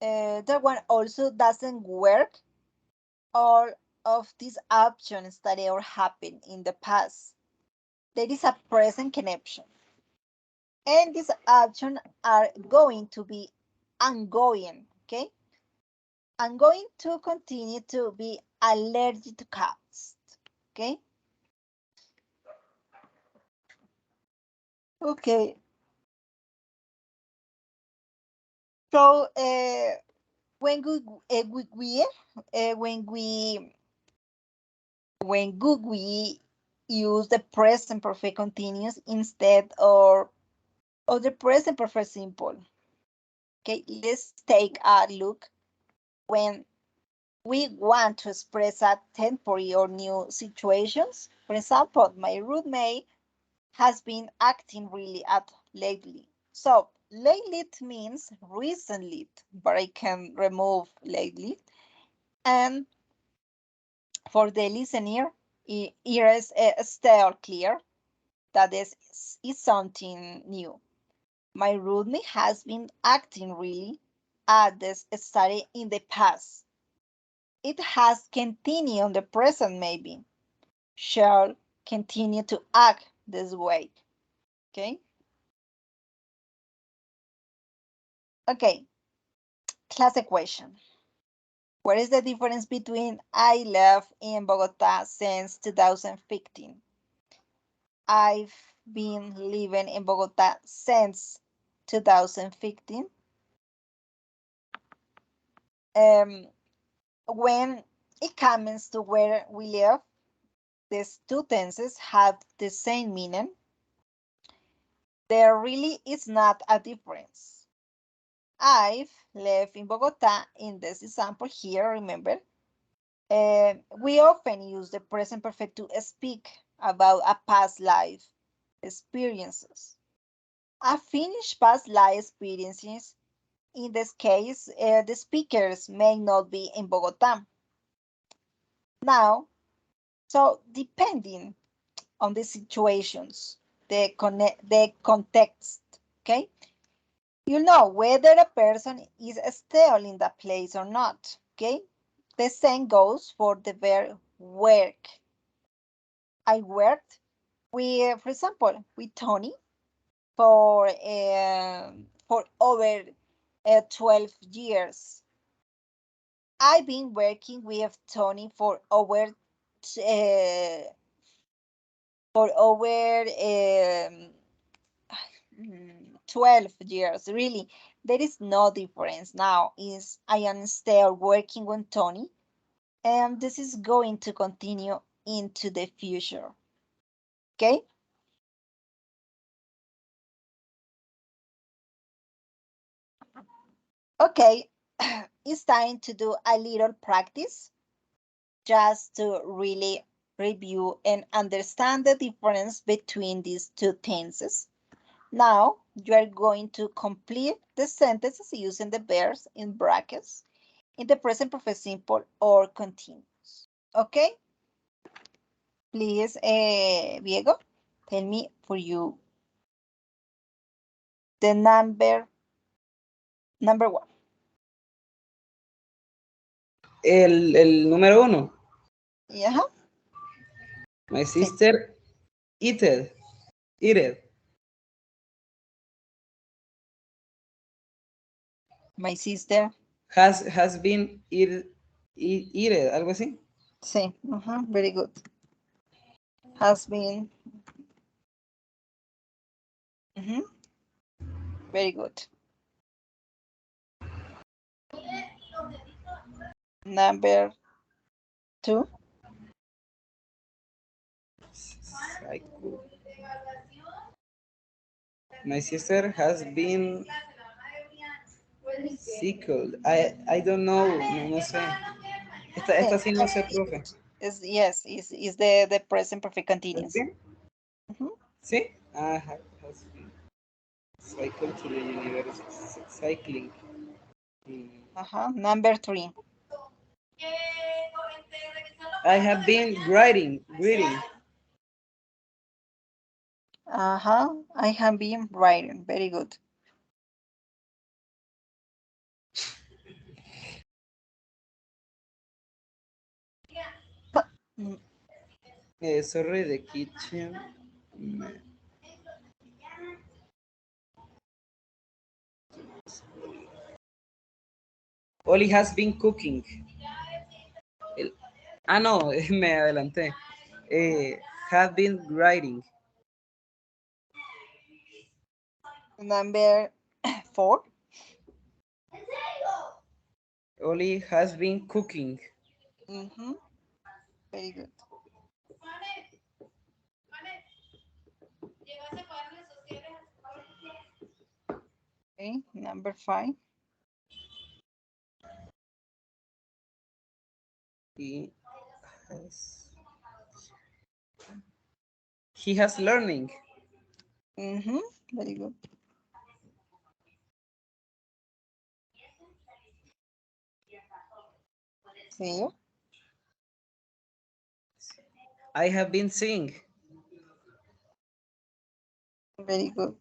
doesn't work. All of these options that are happened in the past. There is a present connection. And these actions are going to be ongoing. Okay. I'm going to continue to be allergic to cats. Okay. Okay. So when when we we use the present perfect continuous instead of the present perfect simple. Okay, let's take a look when we want to express a temporary or new situations. For example, my roommate has been acting really up lately. So lately means recently, but I can remove lately. And for the listener, it is still clear that this is something new. My roommate has been acting really at this study in the past. It has continued on the present maybe. Shall continue to act this way. Okay. Okay. Classic question. What is the difference between I live in Bogota since 2015? I've been living in Bogota since 2015. Um, when it comes to where we live, these two tenses have the same meaning. There really is not a difference. I've lived in Bogota in this example here, remember? We often use the present perfect to speak about a past life experiences. A finished past life experiences, in this case, the speakers may not be in Bogota. Now, so depending on the situations, the context, okay? You know whether a person is still in that place or not, okay? The same goes for the verb work. I worked with, for example, with Tony for over 12 years. I've been working with Tony uh, for over 12 years. Really, there is no difference now. Is I am still working with Tony, and this is going to continue into the future. Okay. Okay, it's time to do a little practice just to really review and understand the difference between these two tenses. Now, you are going to complete the sentences using the verbs in brackets in the present perfect simple or continuous. Okay? Please, Diego, tell me for you the number one. El número uno. Yeah. My Sí. sister eat it. Eat it. My sister. Has been eat it, algo así. Sí. Very good. Has been. Very good. Number two. Psycho. My sister has been sickled. I don't know. No, no sé. Esta sí no sé, profe. Yes, is the present perfect ¿Has continuous. been? ¿Sí? Ah, has been. Cycle to the university. Cycling. Mm. Number three. I have been reading. I have been writing. Very good. Mm, Sorry, the kitchen. Oli has been cooking. No, me adelanté. Have been writing. Number 4. Oli has been cooking. Mm-hmm. Very good. Okay, number 5. He has, he has learning. Mm-hmm. Very good. See? I have been seeing. Very good.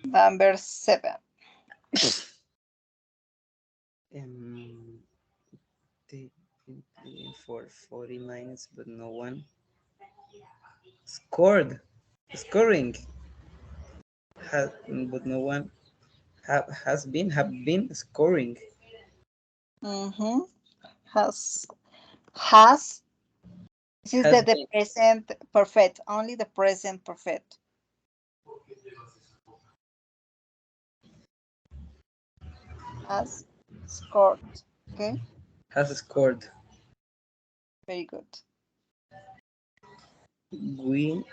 Number 7. Um, for 40 minutes, but no one scored. Scoring. Has, but no one have been scoring. Mm-hmm. Has. This is Has the been. present perfect. Only the present perfect. Has scored. Okay. Has scored. Very good. We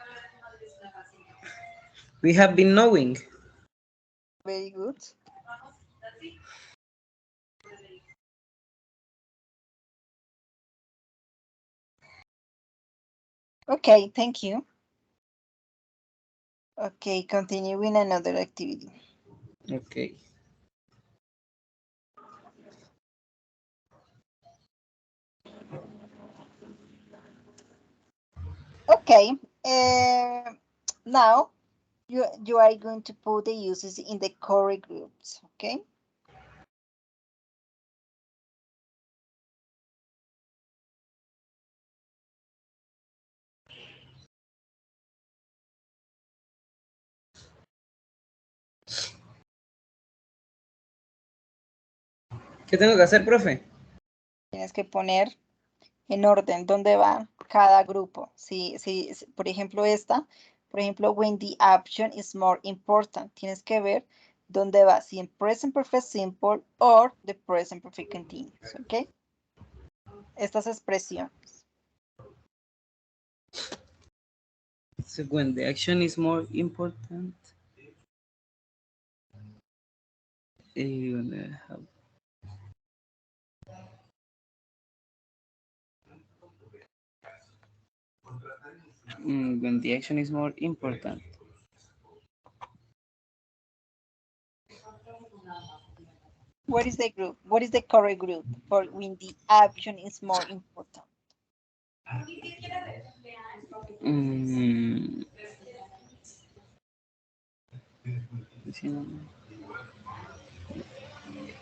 we have been knowing. Very good. Okay, thank you. Okay, continuing another activity. Okay. Okay. Now you are going to put the uses in the core groups. Okay. ¿Qué tengo que hacer, profe? Tienes que poner en orden dónde va cada grupo. Si, por ejemplo, por ejemplo, when the action is more important, tienes que ver dónde va, si en present perfect simple or the present perfect continuous, ¿ok? Estas expresiones. So when the action is more important, when when the action is more important. What is the group? What is the correct group for when the action is more important? Mm,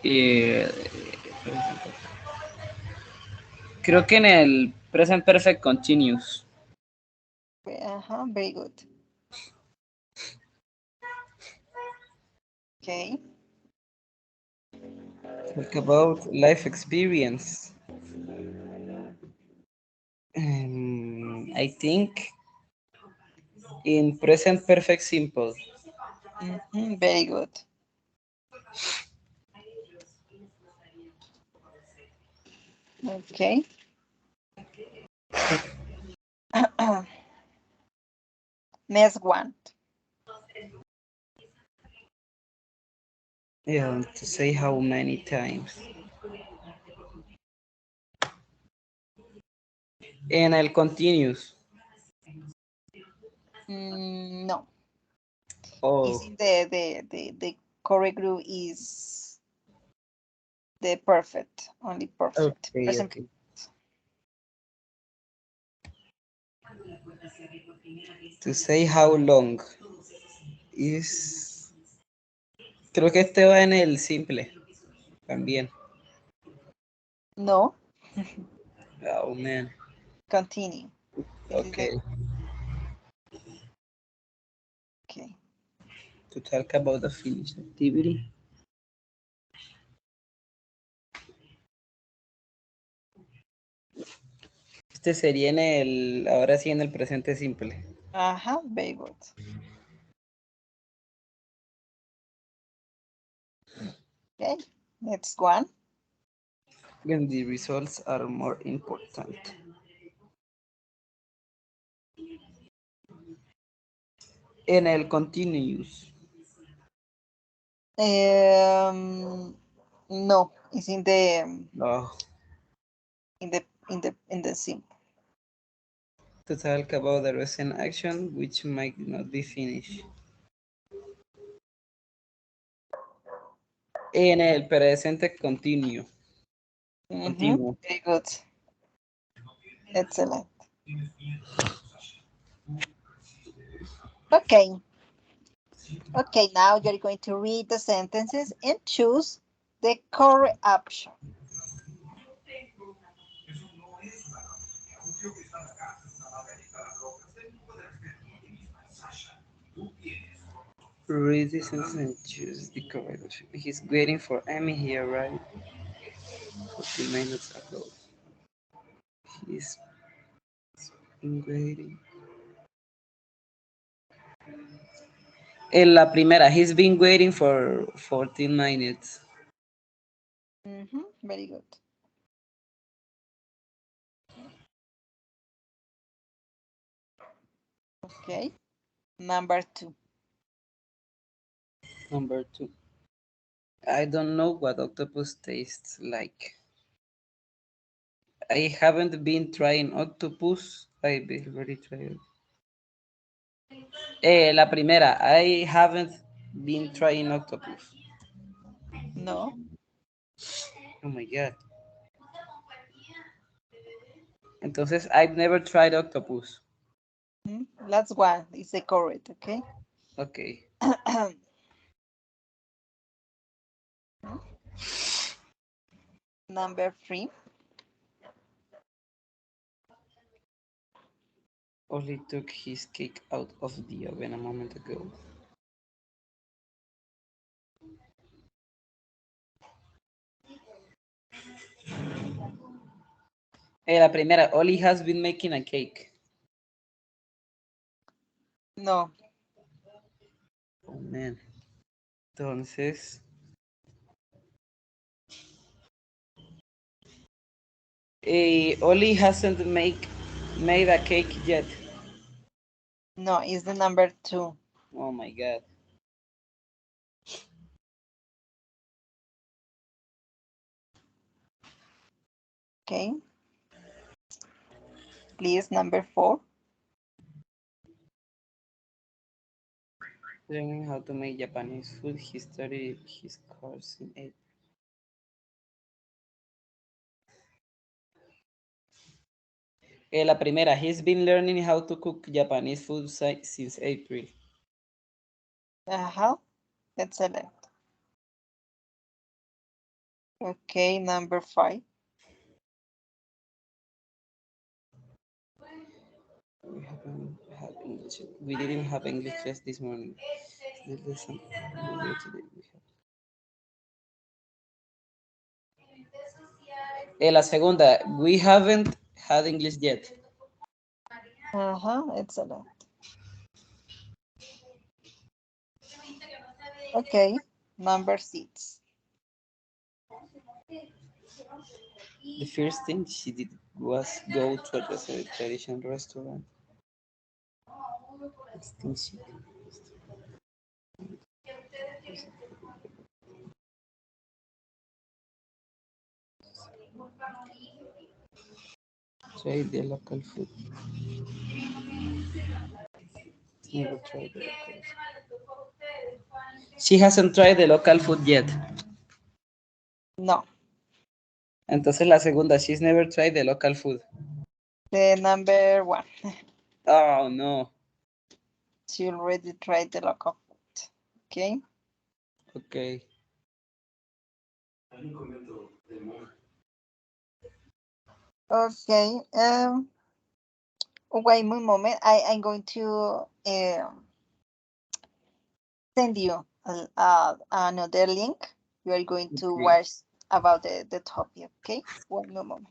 eh, creo que en el present perfect continuous. Very good. Okay. Talk about life experience. I think in present perfect simple. Very good. Okay. Next one. Yeah, to say how many times. And el continuous. No. Is Oh, in the correct group is the perfect, only perfect. okay, Present. okay. To say how long is... Creo que este va en el simple también. No. Oh, man. Continue. This is Okay. okay. To talk about the finished activity. Este sería en el... Ahora sí en el presente simple. Very good. Okay, next one. When the results are more important. En el continuous. No, it's in the Oh. in the simple. To talk about the recent action which might not be finished. En el presente continuo. Continuo. Very good. Excellent. Okay. Okay, now you're going to read the sentences and choose the correct option. Read this sentence and choose the correct option. He's waiting for Amy here, right? 40 minutes ago. He's been waiting. En la primera, he's been waiting for 14 minutes. Very good. Okay. Number 2. Number 2. I don't know what octopus tastes like. I haven't been trying octopus. I've already tried. La primera, I haven't been trying octopus. No. Oh my god. Entonces, I've never tried octopus. Last one is the correct, okay? Okay. Number 3. Only took his cake out of the oven a moment ago. La primera, Oli has been making a cake. No. Oh man. Entonces, Oli hasn't made a cake yet. No, it's the number 2. Oh my god. Okay. Please, number 4. Learning how to make Japanese food, he started his course in April. La primera, he's been learning how to cook Japanese food since April. Excellent. Okay, number 5. We haven't had English. We didn't have English class this morning. The lesson earlier today we had. La segunda, we haven't had English yet. Excellent. Okay, number 6. The first thing she did was go to a traditional restaurant. Next thing she did was try the local food. Never tried the local food. She hasn't tried the local food yet. No, Entonces la segunda, she's never tried the local food. the number 1. Oh no. She already tried the local food. Okay. Okay. Okay. Wait one moment. I'm going to send you another link. You are going to Okay. watch about the topic. Okay. One moment.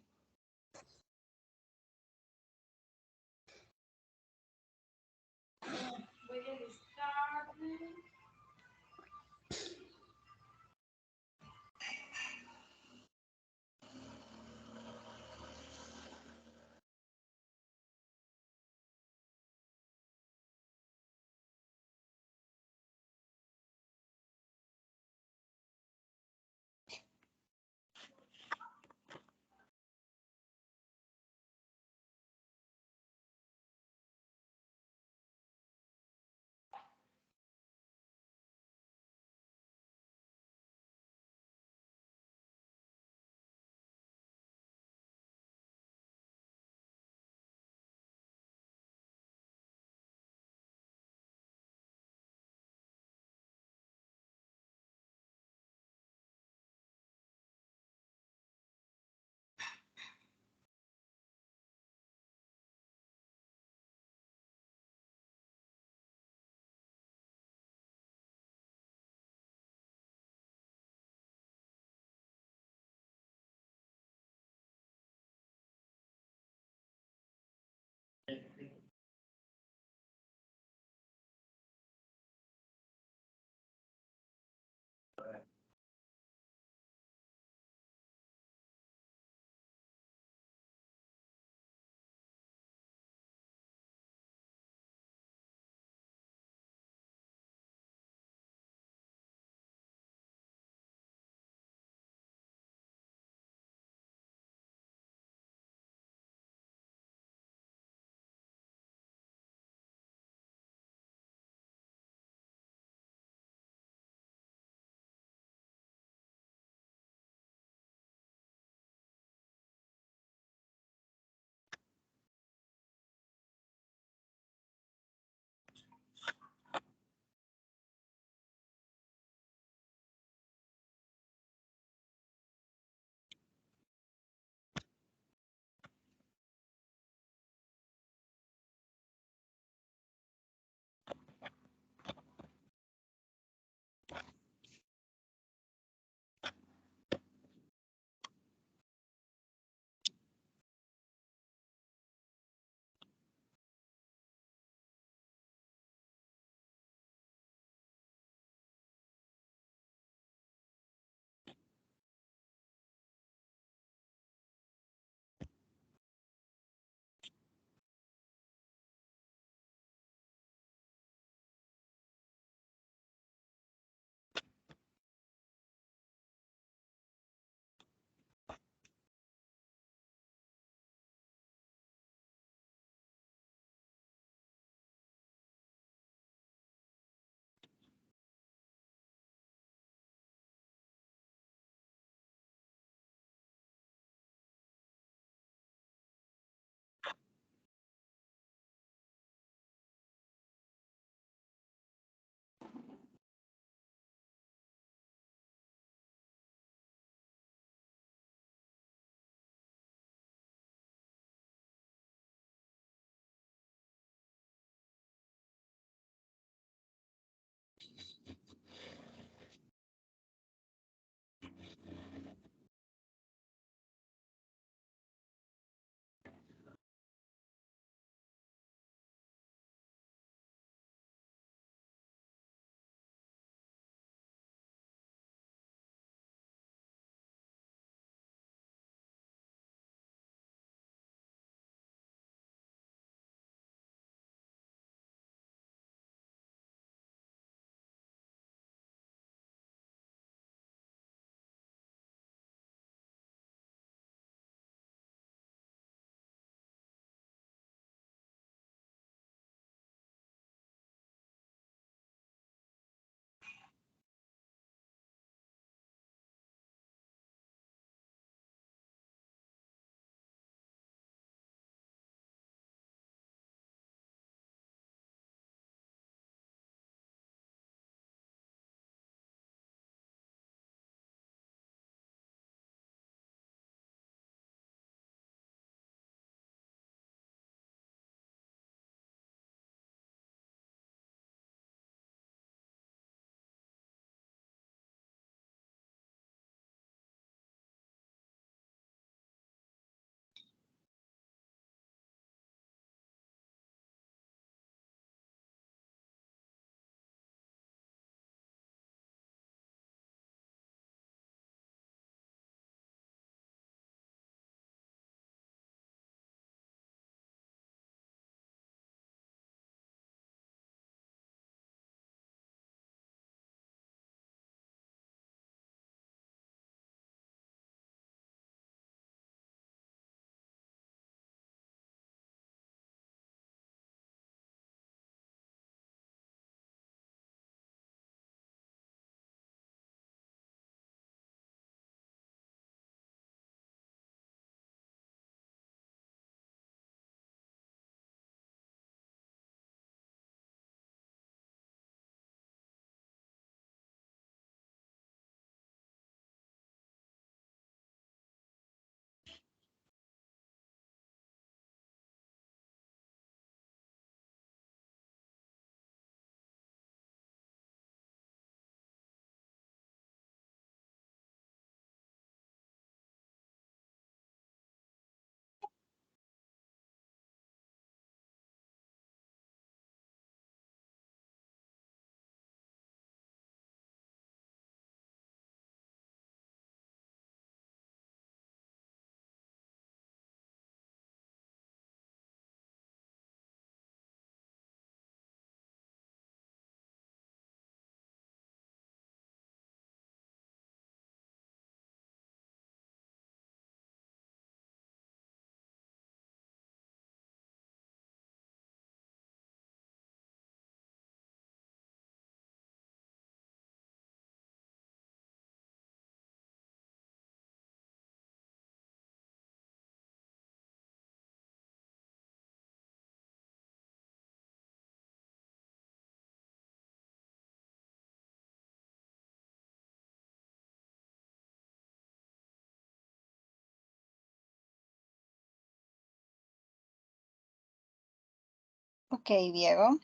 Okay, Diego.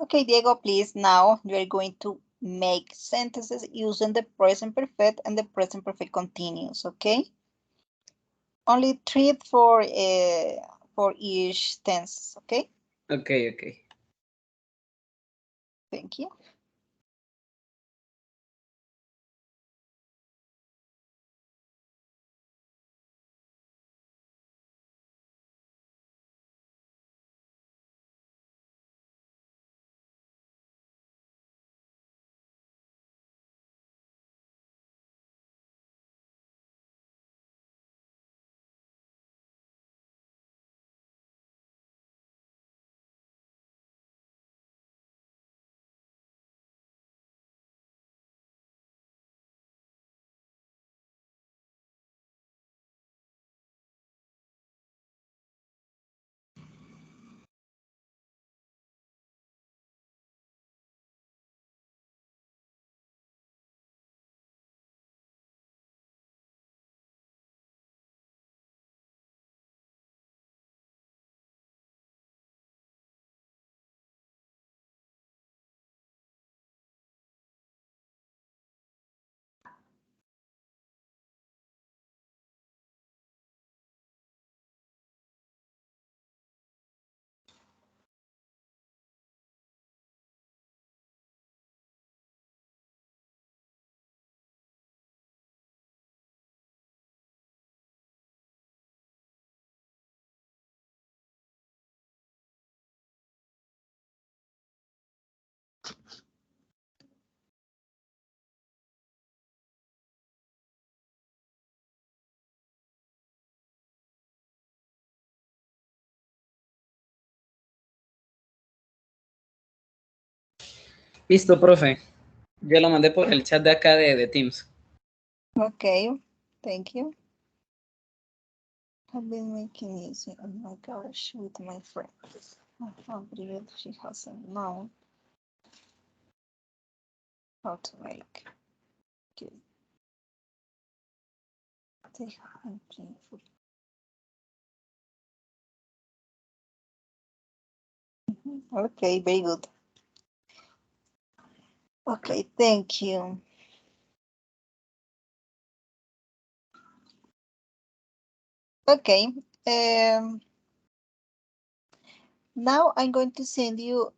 Okay, Diego, please, now you're going to make sentences using the present perfect and the present perfect continuous, okay? Only three for each tense, okay? Okay, okay. Thank you. Listo, profe. Yo lo mandé por el chat de acá de Teams. Okay, thank you. I've been making music on my couch with my friends. I can't believe she hasn't known how to make it. They haven't been for- Okay, very good. Okay, thank you. Okay, now I'm going to send you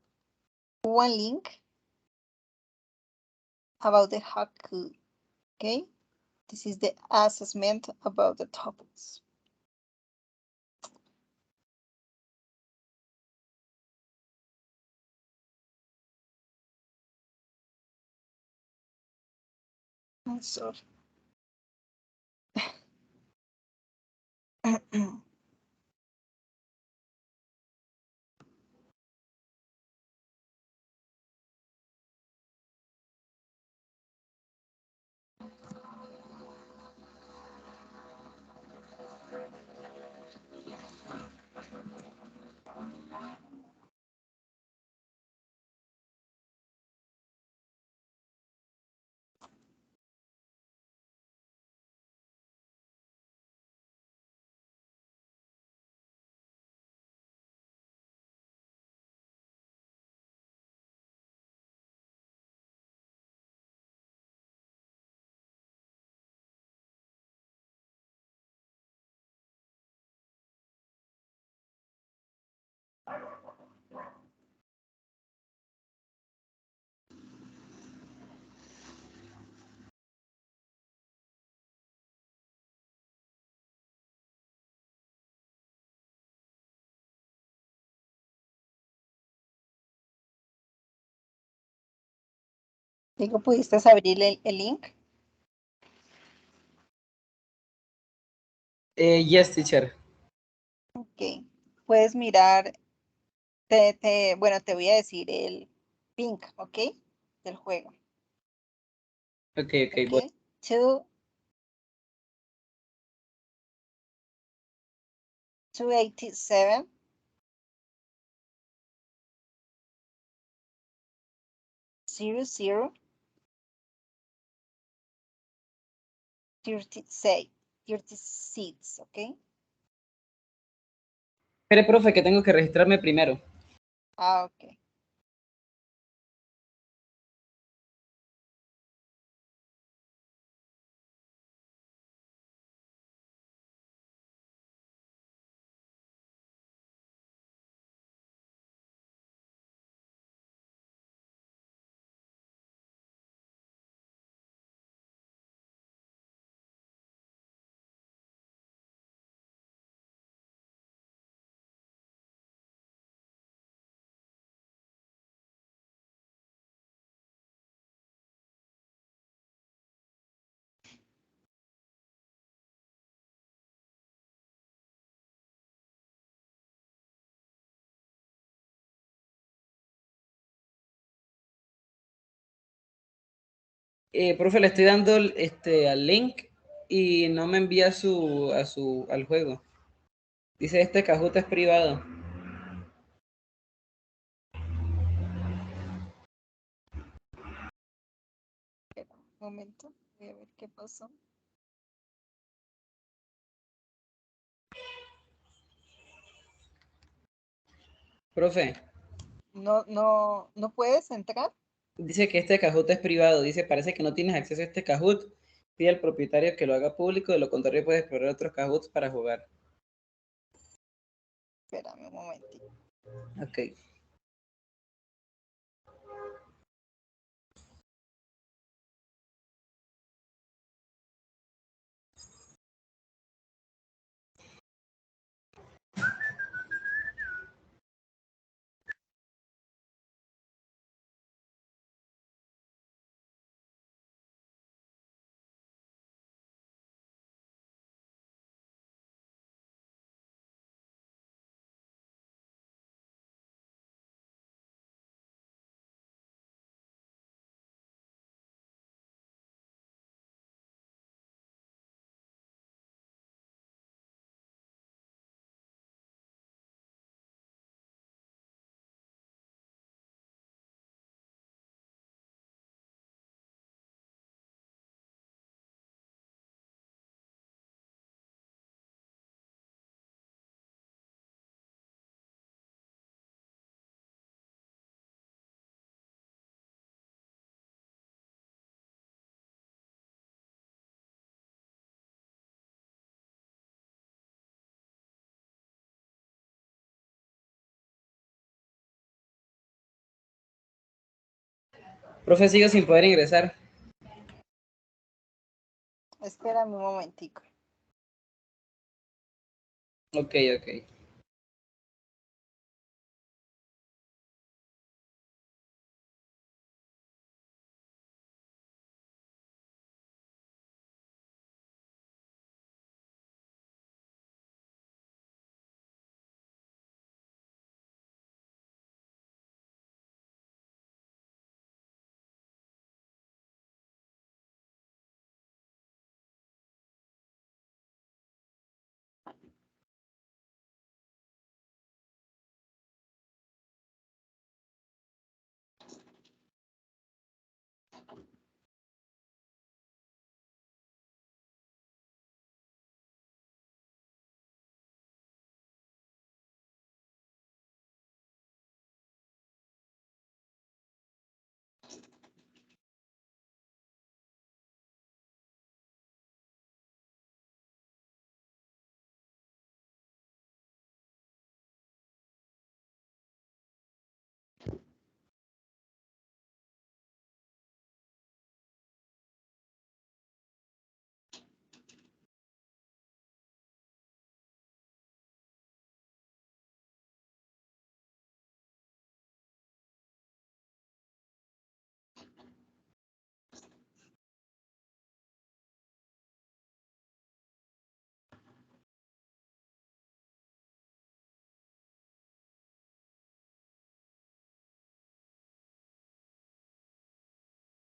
one link about the Haku. Okay, this is the assessment about the topics. I'm sorry. Digo, ¿pudiste abrir el link? Yes, teacher. Ok, puedes mirar, bueno, te voy a decir el pink, ¿ok? Del juego, Okay, okay. ¿ok? 2, 287, 00, 36, 36, ¿ok? Espere, profe, que tengo que registrarme primero. Ah, ok. Profe, le estoy dando al link y no me envía al juego. Dice, este Kahoot es privado. Espera un momento. Voy a ver qué pasó. Profe, No puedes entrar. dice que este Kahoot es privado. Dice, parece que no tienes acceso a este Kahoot. Pide al propietario que lo haga público, de lo contrario puedes explorar otros Kahoots para jugar. Espérame un momentito. Ok. Profe, sigo sin poder ingresar. Espérame un momentico. Ok, ok.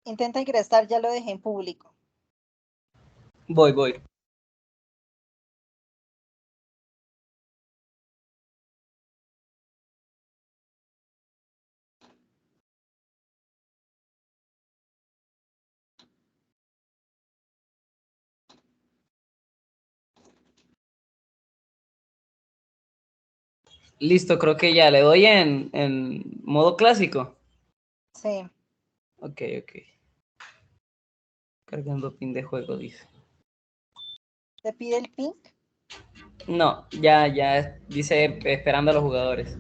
Intenta ingresar, ya lo dejé en público. Voy, voy. Listo, creo que ya le doy en modo clásico. Sí. Ok. Cargando pin de juego, dice. ¿Te pide el ping? No, ya dice esperando a los jugadores.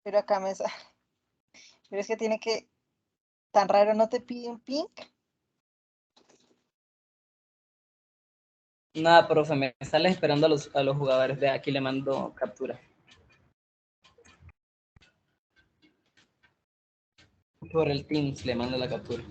Pero acá Pero es que tiene que. Tan raro, ¿no te pide un ping? Nada, profe, me sale esperando a los jugadores. De aquí le mando captura. Por el Teams le mando la captura.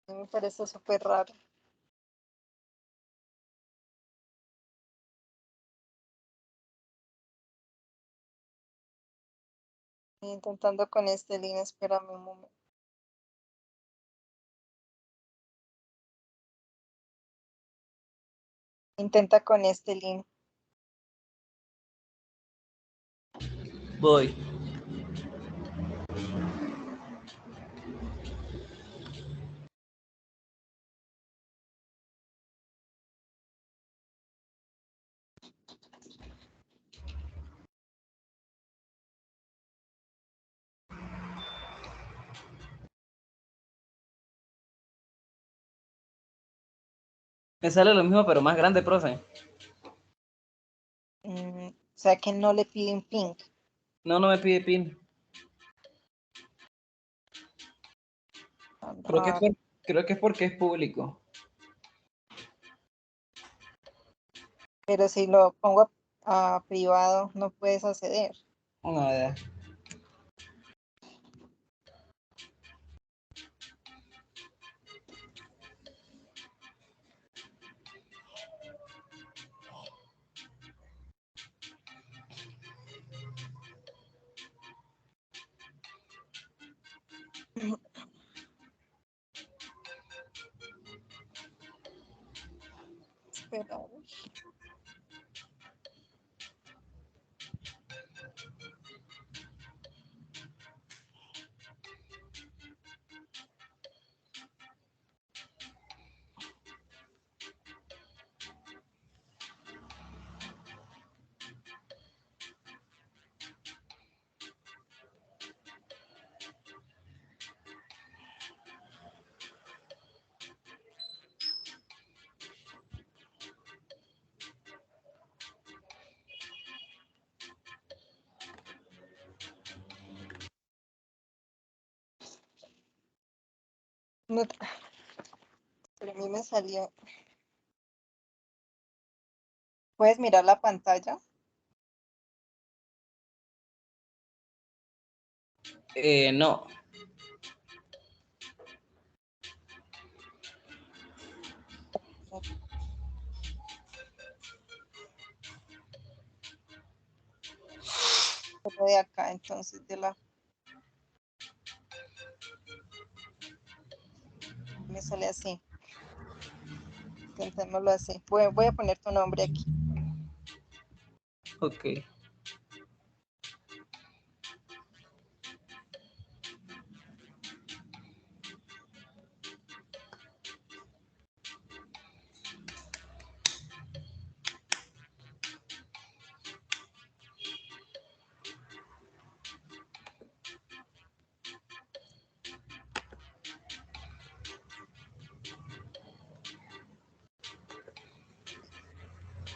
A mí me parece súper raro. Intentando con este link, espérame un momento. Intenta con este link. Voy. Me sale lo mismo, pero más grande, profe. O sea que no le piden ping. No me pide pin. Tan Creo que, raro. creo que es porque es público. Pero si lo pongo a privado, no puedes acceder. No, ya. Espera. No, pero a mí me salió. ¿Puedes mirar la pantalla? No. Solo de acá, entonces, me sale así. Intentémoslo así. Voy a poner tu nombre aquí. Ok.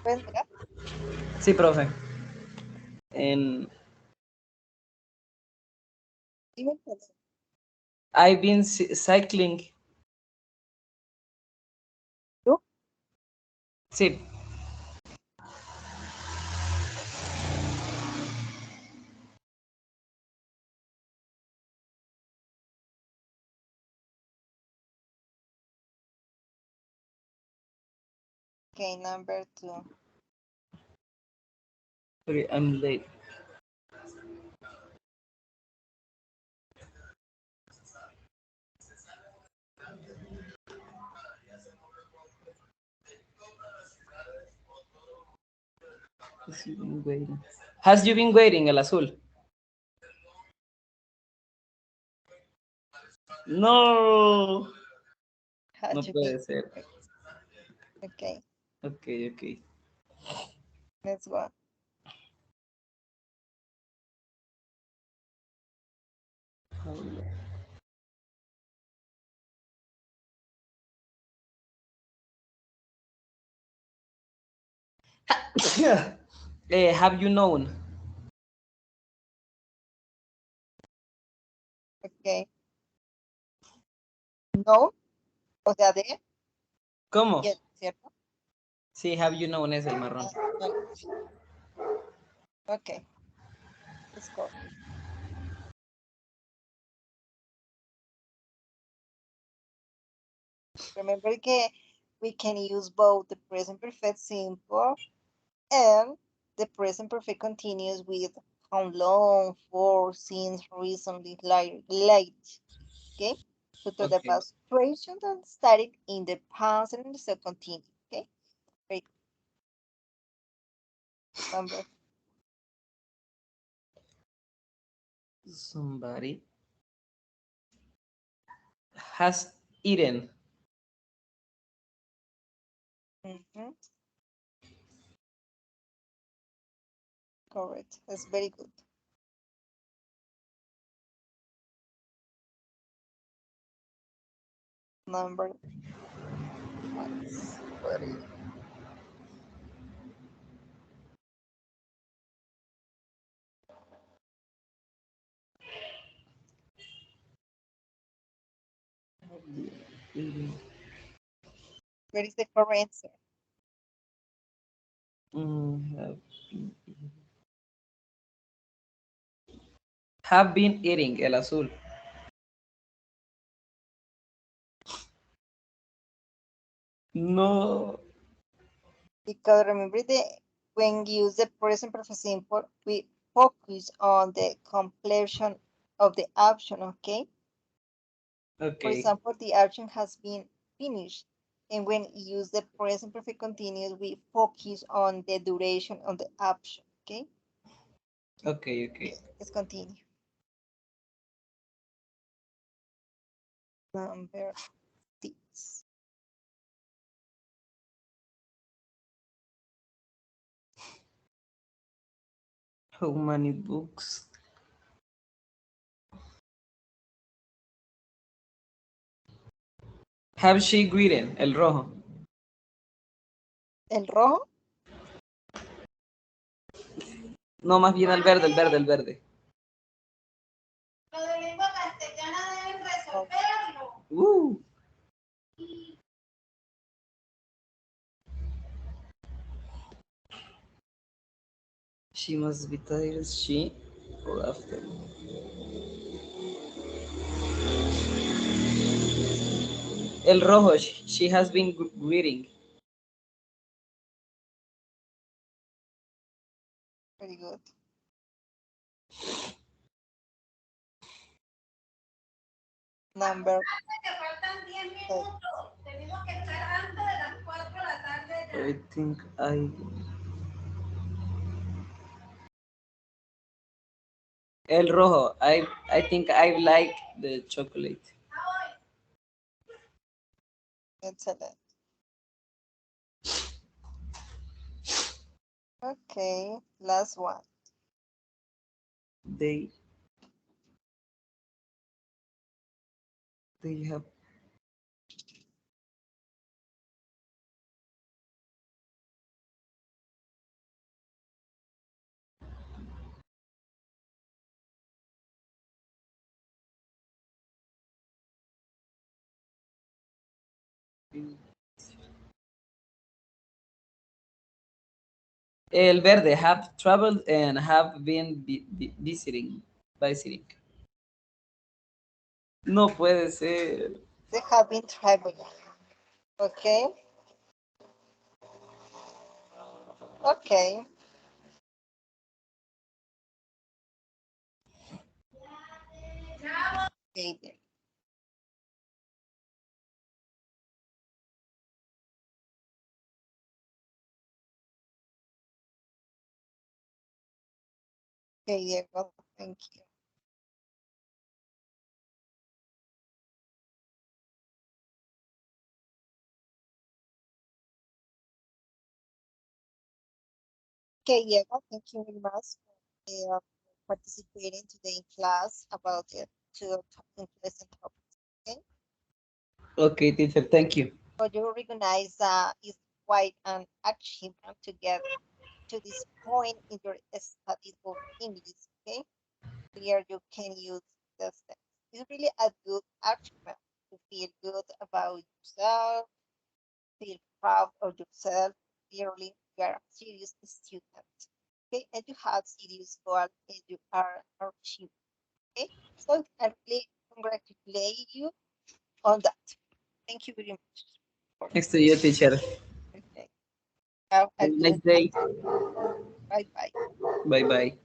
¿Puedes mirar? Sí, profe. En... Dime, pues. I've been cycling. You? Sí. Okay, number 2. Okay, I'm late. Has you been waiting? Has you been waiting, el azul? No, Had no you been? puede ser. Okay, Ok, ok. let's go. Have you known? Okay. No, o sea, de, ¿Cómo? yes, ¿cierto? Sí, have you known es el marrón. Knowledge. Okay, let's go. Remember que we can use both the present perfect simple and the present perfect continuous with how long, for, since, recently, late. Okay? So to the Ok. past situation that started in the past and so continue. Okay? Great. Number Somebody has eaten. mhm, correct. That's very good. Number 5. Where is the correct answer? Have been eating, el azul. No. Because remember the when you use the present perfect simple, we focus on the completion of the action, okay? For Ok, example, the action has been finished. And when you use the present perfect continuous, we focus on the duration of the action, okay? ok, ok. Let's continue. Number 6. How many books? Have she written, el rojo? ¿El rojo? No, más bien el verde, el verde, el verde. Lo de lengua castellana deben Oh, resolverlo. She must be tired, she or after. El rojo, she has been reading. very good. Number Que faltan 10 8. minutos. Tenemos que estar antes de las 4 de la tarde ya. I think El rojo, I think I like the chocolate. Excellent. Okay, last one. They have El verde, have traveled and have been visiting. No puede ser. They have been traveling. Okay. Okay. Okay. Then. Okay, Diego. Thank you. Okay, Diego. Thank you very much for participating today in class about the two interesting topics. Okay. Okay, teacher, thank you. So you recognize is quite an achievement to get to this point in your studies of English. Okay. Here you can use this thing. It's really a good achievement to feel good about yourself, feel proud of yourself. Clearly, you are a serious student. Okay, and you have serious goals and you are achieving. Okay, so I really congratulate you on that. Thank you very much. Next to you, teacher. Okay, have a Have a good nice day. afternoon. Bye bye. Bye bye.